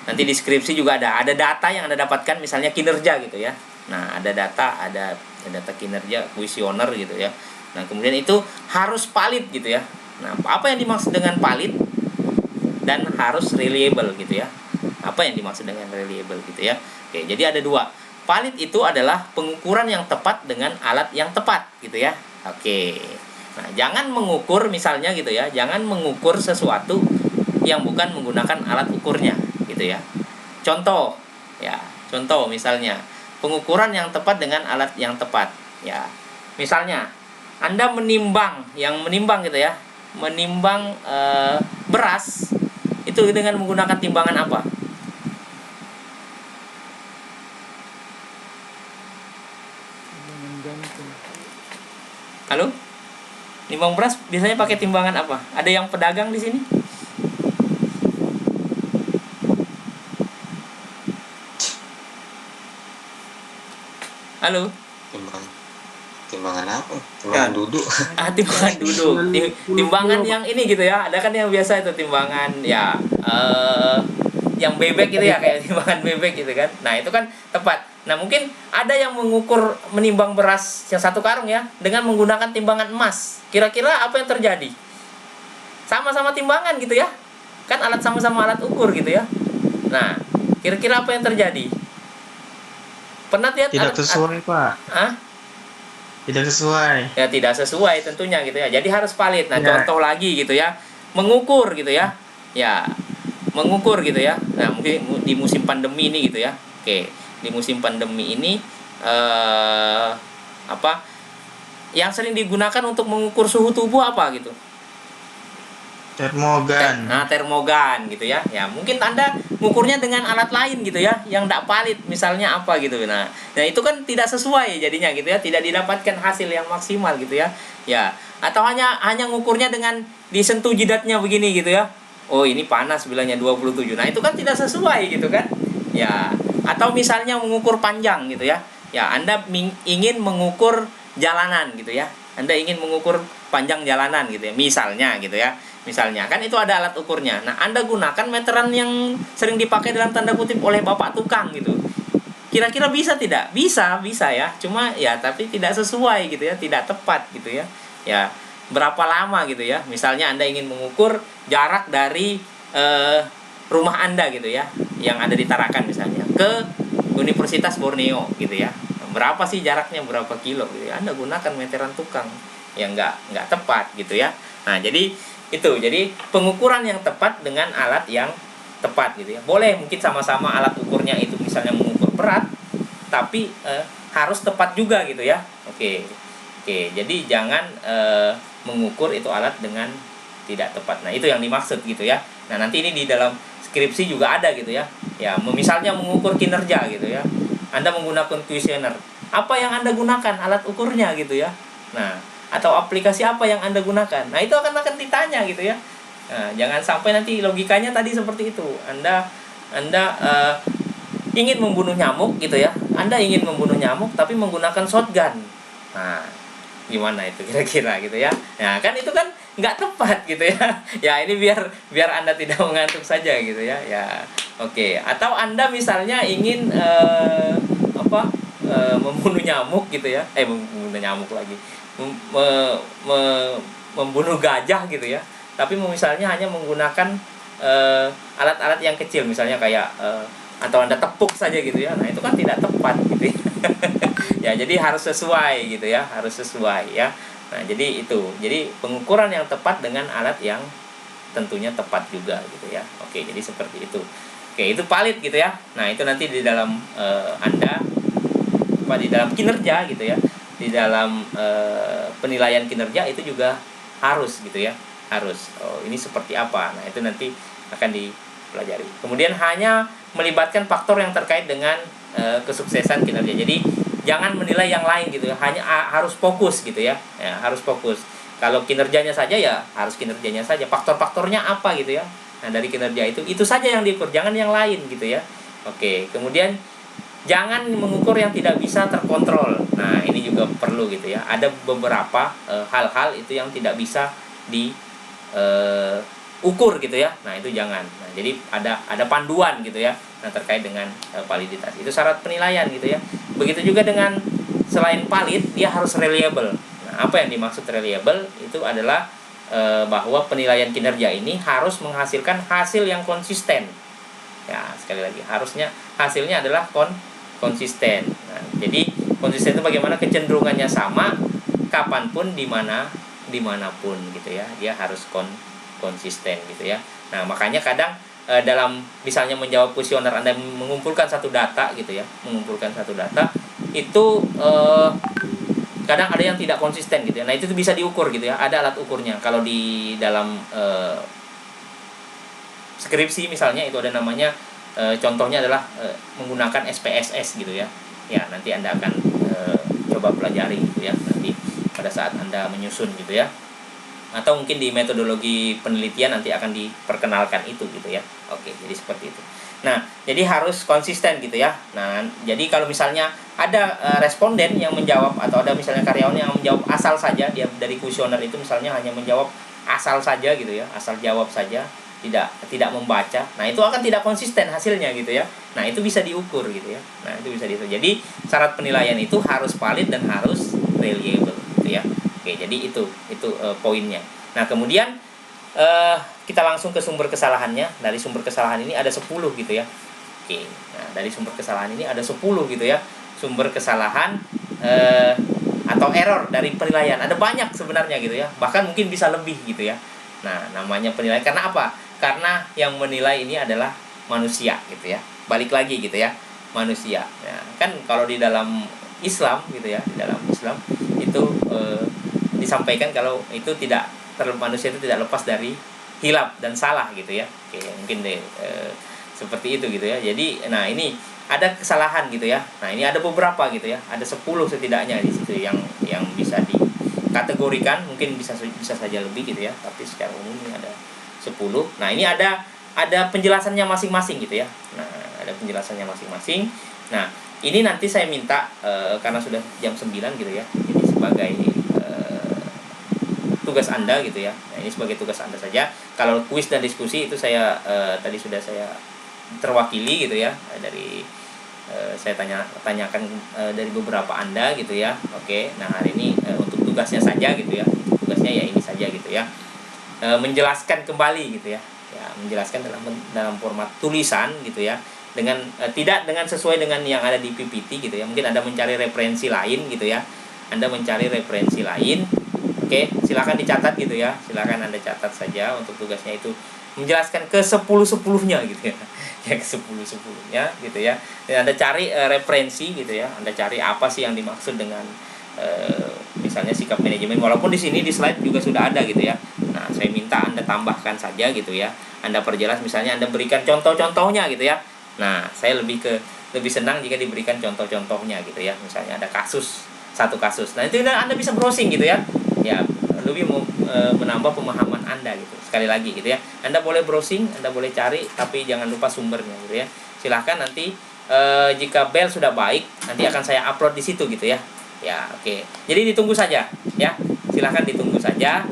Nanti di skripsi juga ada data yang Anda dapatkan, misalnya kinerja gitu ya. Nah, ada data kinerja kuesioner gitu ya. Nah, kemudian itu harus valid gitu ya. Nah, apa yang dimaksud dengan valid dan harus reliable gitu ya. Apa yang dimaksud dengan reliable gitu ya. Oke, jadi ada 2. Valid itu adalah pengukuran yang tepat dengan alat yang tepat gitu ya. Oke. Nah, jangan mengukur misalnya gitu ya. Jangan mengukur sesuatu yang bukan menggunakan alat ukurnya gitu ya. Contoh misalnya pengukuran yang tepat dengan alat yang tepat ya. Misalnya Anda menimbang gitu ya, menimbang beras itu dengan menggunakan timbangan apa? Halo? Nimbang beras biasanya pakai timbangan apa? Ada yang pedagang di sini? Halo? Timbangan apa? Timbangan duduk. Timbangan duduk. Timbangan yang ini gitu ya. Ada kan yang biasa itu timbangan ya yang bebek gitu ya, kayak timbangan bebek gitu kan. Nah, itu kan tepat. Nah, mungkin ada yang menimbang beras yang 1 karung ya dengan menggunakan timbangan emas. Kira-kira apa yang terjadi? Sama-sama timbangan gitu ya. Kan sama-sama alat ukur gitu ya. Nah, kira-kira apa yang terjadi? Pernah lihat Tidak sesuai, Pak. Tidak sesuai. Ya, tidak sesuai tentunya gitu ya. Jadi harus valid. Nah, Ya. contoh lagi gitu ya. Mengukur gitu ya. Ya, mengukur gitu ya. Nah, mungkin di musim pandemi ini gitu ya. Oke, di musim pandemi ini yang sering digunakan untuk mengukur suhu tubuh apa gitu? Termogan. Termogan gitu ya. Ya, mungkin Anda mengukurnya dengan alat lain gitu ya, yang tidak valid misalnya apa gitu. Nah, itu kan tidak sesuai jadinya gitu ya, tidak didapatkan hasil yang maksimal gitu ya. Ya, atau hanya mengukurnya dengan disentuh jidatnya begini gitu ya. Oh, ini panas bilangnya 27. Nah, itu kan tidak sesuai gitu kan. Ya, atau misalnya mengukur panjang gitu ya. Ya, Anda ingin mengukur jalanan gitu ya. Anda ingin mengukur panjang jalanan gitu ya. Misalnya gitu ya. Misalnya kan itu ada alat ukurnya. Nah, Anda gunakan meteran yang sering dipakai dalam tanda kutip oleh bapak tukang gitu. Kira-kira bisa tidak? Bisa ya. Cuma ya tapi tidak sesuai gitu ya, tidak tepat gitu ya. Ya, berapa lama gitu ya. Misalnya Anda ingin mengukur jarak dari rumah Anda gitu ya, yang ada di Tarakan misalnya, ke Universitas Borneo gitu ya. Berapa sih jaraknya, berapa kilo gitu ya. Anda gunakan meteran tukang yang nggak tepat gitu ya. Nah, jadi pengukuran yang tepat dengan alat yang tepat gitu ya. Boleh mungkin sama-sama alat ukurnya itu misalnya mengukur berat, tapi harus tepat juga gitu ya. Oke, jadi jangan mengukur itu alat dengan tidak tepat. Nah, itu yang dimaksud gitu ya. Nah, nanti ini di dalam skripsi juga ada gitu ya. Ya, misalnya mengukur kinerja gitu ya. Anda menggunakan kuesioner. Apa yang Anda gunakan alat ukurnya gitu ya. Nah, atau aplikasi apa yang Anda gunakan. Nah, itu akan ditanya gitu ya. Nah, jangan sampai nanti logikanya tadi seperti itu. Anda ingin membunuh nyamuk gitu ya. Anda ingin membunuh nyamuk tapi menggunakan shotgun. Nah, gimana itu kira-kira gitu ya. Nah, kan itu kan nggak tepat gitu ya. Ya, ini biar Anda tidak mengantuk saja gitu ya. Ya, Oke, atau Anda misalnya ingin membunuh nyamuk gitu ya. Membunuh nyamuk lagi. Membunuh gajah gitu ya. Tapi misalnya hanya menggunakan alat-alat yang kecil, misalnya kayak atau Anda tepuk saja gitu ya. Nah, itu kan tidak tepat gitu ya. Ya, jadi harus sesuai gitu ya, harus sesuai ya. Nah, jadi itu. Jadi pengukuran yang tepat dengan alat yang tentunya tepat juga gitu ya. Oke, jadi seperti itu. Oke, itu valid gitu ya. Nah, itu nanti di dalam Anda di dalam kinerja gitu ya. Di dalam penilaian kinerja itu juga harus gitu ya. Harus. Oh, ini seperti apa? Nah, itu nanti akan dipelajari. Kemudian hanya melibatkan faktor yang terkait dengan kesuksesan kinerja. Jadi jangan menilai yang lain gitu ya. Hanya harus fokus gitu ya. Ya, harus fokus. Kalau kinerjanya saja ya harus kinerjanya saja. Faktor-faktornya apa gitu ya. Nah, dari kinerja itu saja yang diukur, jangan yang lain gitu ya. Oke, kemudian jangan mengukur yang tidak bisa terkontrol. Nah, ini juga perlu gitu ya. Ada beberapa hal-hal itu yang tidak bisa diukur gitu ya. Nah, itu jangan. Nah, jadi ada panduan gitu ya. Nah, terkait dengan validitas. Itu syarat penilaian gitu ya. Begitu juga dengan selain valid, dia harus reliable. Nah, apa yang dimaksud reliable? Itu adalah bahwa penilaian kinerja ini harus menghasilkan hasil yang konsisten. Ya, sekali lagi, harusnya hasilnya adalah konsisten. Nah, jadi konsisten itu bagaimana kecenderungannya sama kapanpun dimanapun gitu ya. Dia harus konsisten gitu ya. Nah, makanya kadang dalam misalnya menjawab kuesioner Anda mengumpulkan satu data gitu ya, itu kadang ada yang tidak konsisten gitu ya. Nah, itu bisa diukur gitu ya. Ada alat ukurnya. Kalau di dalam skripsi misalnya itu ada namanya contohnya adalah menggunakan SPSS gitu ya. Ya, nanti Anda akan coba pelajari gitu ya nanti pada saat Anda menyusun gitu ya. Atau mungkin di metodologi penelitian nanti akan diperkenalkan itu gitu ya. Oke, jadi seperti itu. Nah, jadi harus konsisten gitu ya. Nah, jadi kalau misalnya ada responden yang menjawab atau ada misalnya karyawan yang menjawab asal saja, dia dari kuesioner itu misalnya hanya menjawab asal saja gitu ya, asal jawab saja, tidak membaca. Nah, itu akan tidak konsisten hasilnya gitu ya. Nah, itu bisa diukur gitu ya. Nah, itu bisa diukur. Jadi syarat penilaian itu harus valid dan harus reliable gitu ya. Oke, jadi itu poinnya. Nah, kemudian kita langsung ke sumber kesalahannya. Dari sumber kesalahan ini ada 10 gitu ya. Oke. Nah, dari sumber kesalahan ini ada 10 gitu ya. Sumber kesalahan atau error dari penilaian. Ada banyak sebenarnya gitu ya. Bahkan mungkin bisa lebih gitu ya. Nah, namanya penilaian karena apa? Karena yang menilai ini adalah manusia gitu ya. Balik lagi gitu ya. Manusia. Nah, kan kalau di dalam Islam gitu ya, di dalam Islam itu disampaikan kalau itu manusia itu tidak lepas dari hilaf dan salah gitu ya. Oke, mungkin seperti itu gitu ya. Jadi nah ini ada kesalahan gitu ya. Nah, ini ada beberapa gitu ya. Ada 10 setidaknya di situ yang bisa dikategorikan, mungkin bisa saja lebih gitu ya. Tapi secara umum ini ada 10. Nah, ini ada penjelasannya masing-masing gitu ya. Nah, ada penjelasannya masing-masing. Nah, ini nanti saya minta karena sudah jam 9 gitu ya. Jadi sebagai tugas Anda gitu ya. Nah, ini sebagai tugas Anda saja. Kalau kuis dan diskusi itu saya tadi sudah saya terwakili gitu ya dari saya tanyakan dari beberapa Anda gitu ya. Oke. Nah, hari ini untuk tugasnya saja gitu ya. Tugasnya ya ini saja gitu ya. Menjelaskan kembali gitu ya. Ya, menjelaskan dalam format tulisan gitu ya. Dengan tidak dengan sesuai dengan yang ada di PPT gitu ya. Mungkin Anda mencari referensi lain gitu ya. Anda mencari referensi lain. Oke, silakan dicatat gitu ya. Silakan Anda catat saja untuk tugasnya itu menjelaskan ke 10-10-nya gitu ya. Ya ke 10-10-nya gitu ya. Dan Anda cari referensi gitu ya. Anda cari apa sih yang dimaksud dengan misalnya sikap manajemen, walaupun di sini di slide juga sudah ada gitu ya. Nah, saya minta Anda tambahkan saja gitu ya. Anda perjelas, misalnya Anda berikan contoh-contohnya gitu ya. Nah, saya lebih senang jika diberikan contoh-contohnya gitu ya. Misalnya ada satu kasus. Nah, itu Anda bisa browsing gitu ya. Ya, lebih menambah pemahaman Anda gitu. Sekali lagi gitu ya. Anda boleh browsing, Anda boleh cari, tapi jangan lupa sumbernya gitu ya. Silahkan nanti jika bel sudah baik, nanti akan saya upload di situ gitu ya. Ya, oke. Jadi ditunggu saja ya. Silahkan ditunggu saja.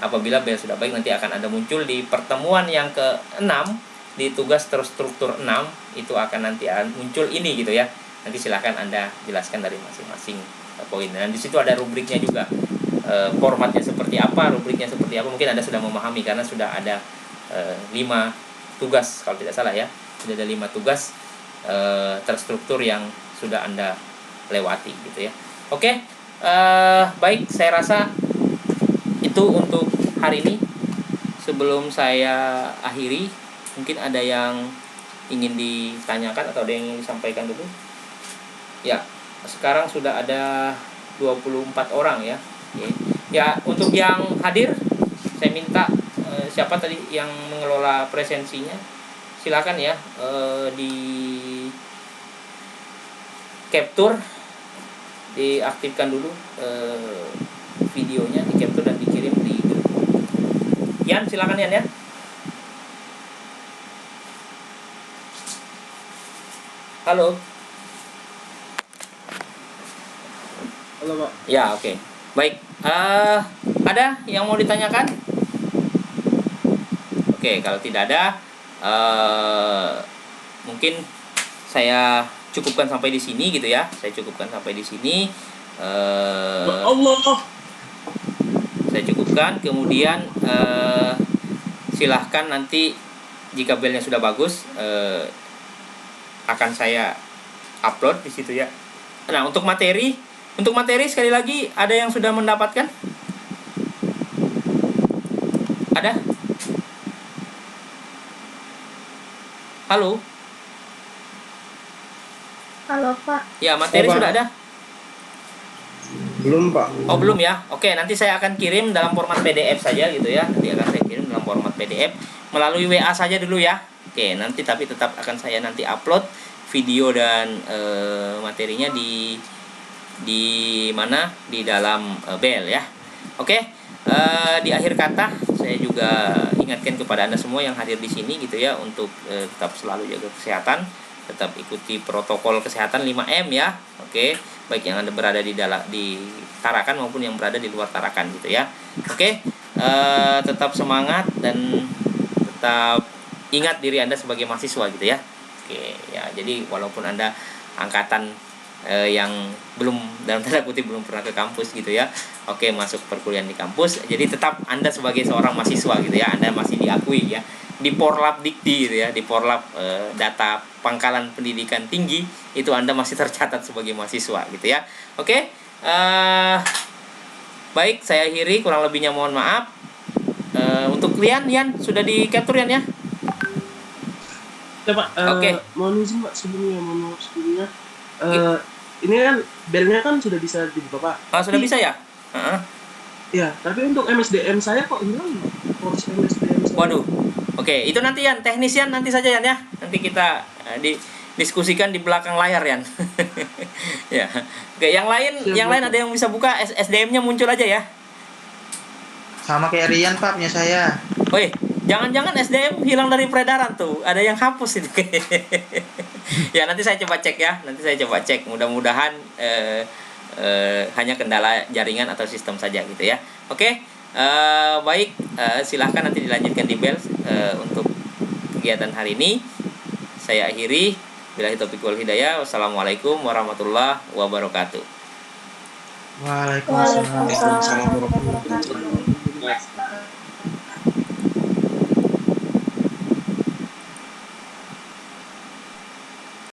Apabila bel sudah baik, nanti akan Anda muncul di pertemuan yang ke-6 di di tugas terstruktur 6 itu akan nanti muncul ini gitu ya. Nanti silahkan Anda jelaskan dari masing-masing poin. Dan di situ ada rubriknya juga. Formatnya seperti apa, rubriknya seperti apa. Mungkin Anda sudah memahami karena sudah ada 5 tugas kalau tidak salah ya. Sudah ada 5 tugas terstruktur yang sudah Anda lewati gitu ya. Oke. Baik, saya rasa itu untuk hari ini. Sebelum saya akhiri, mungkin ada yang ingin ditanyakan atau ada yang ingin disampaikan dulu? Ya, sekarang sudah ada 24 orang ya. Oke. Ya, untuk yang hadir, saya minta siapa tadi yang mengelola presensinya, silakan ya di capture, diaktifkan dulu videonya, di capture dan dikirim di grup. Yan, silakan Yan ya. Halo. Halo Pak. Ya, oke. Baik. Ada yang mau ditanyakan? Oke, kalau tidak ada, mungkin saya cukupkan sampai di sini gitu ya. Saya cukupkan sampai di sini. Allah. Saya cukupkan. Kemudian silahkan nanti jika belnya sudah bagus, akan saya upload di situ ya. Nah, untuk materi sekali lagi ada yang sudah mendapatkan? Ada? Halo? Halo Pak. Ya, materi Pak. sudah ada? Belum Pak. Oh, belum ya? Oke, nanti saya akan kirim dalam format PDF saja gitu ya. Nanti akan saya kirim dalam format PDF melalui WA saja dulu ya. Oke, nanti tapi tetap akan saya nanti upload video dan materinya di mana? Di dalam bel ya. Oke. Di akhir kata saya juga ingatkan kepada Anda semua yang hadir di sini gitu ya untuk tetap selalu jaga kesehatan, tetap ikuti protokol kesehatan 5M ya. Oke, baik yang Anda berada di Tarakan maupun yang berada di luar Tarakan gitu ya. Oke. Tetap semangat dan tetap ingat diri Anda sebagai mahasiswa gitu ya. Oke, ya jadi walaupun Anda angkatan yang belum dalam tanda kutip belum pernah ke kampus gitu ya. Oke, masuk perkuliahan di kampus. Jadi tetap Anda sebagai seorang mahasiswa gitu ya. Anda masih diakui ya di Porlab Dikti gitu ya, di Porlab data Pangkalan Pendidikan Tinggi itu Anda masih tercatat sebagai mahasiswa gitu ya. Oke. Baik, saya akhiri, kurang lebihnya mohon maaf. Untuk Yan sudah di capture ya? Ya Pak, Oke. mohon izin Pak sebelumnya. Ini kan belnya kan sudah bisa dibuka Pak. Sudah bisa ya? Ya, tapi untuk MSDM saya kok hilang course MSDM saya. Waduh. Oke, itu nanti Yan, teknis Yan nanti saja Yan ya. Nanti kita diskusikan di belakang layar Yan. Ya. Oke, yang lain ada yang bisa buka SDM-nya muncul aja ya. Sama kayak Rian Pak punya saya. Woi, jangan-jangan SDM hilang dari peredaran tuh. Ada yang hapus itu. Ya, nanti saya coba cek ya. Mudah-mudahan hanya kendala jaringan atau sistem saja gitu ya. Oke. Baik, silahkan nanti dilanjutkan di bel untuk kegiatan hari ini. Saya akhiri. Billahi taufiq wal hidayah. Wassalamualaikum warahmatullahi wabarakatuh. Waalaikumsalam. Waalaikumsalam warahmatullahi wabarakatuh.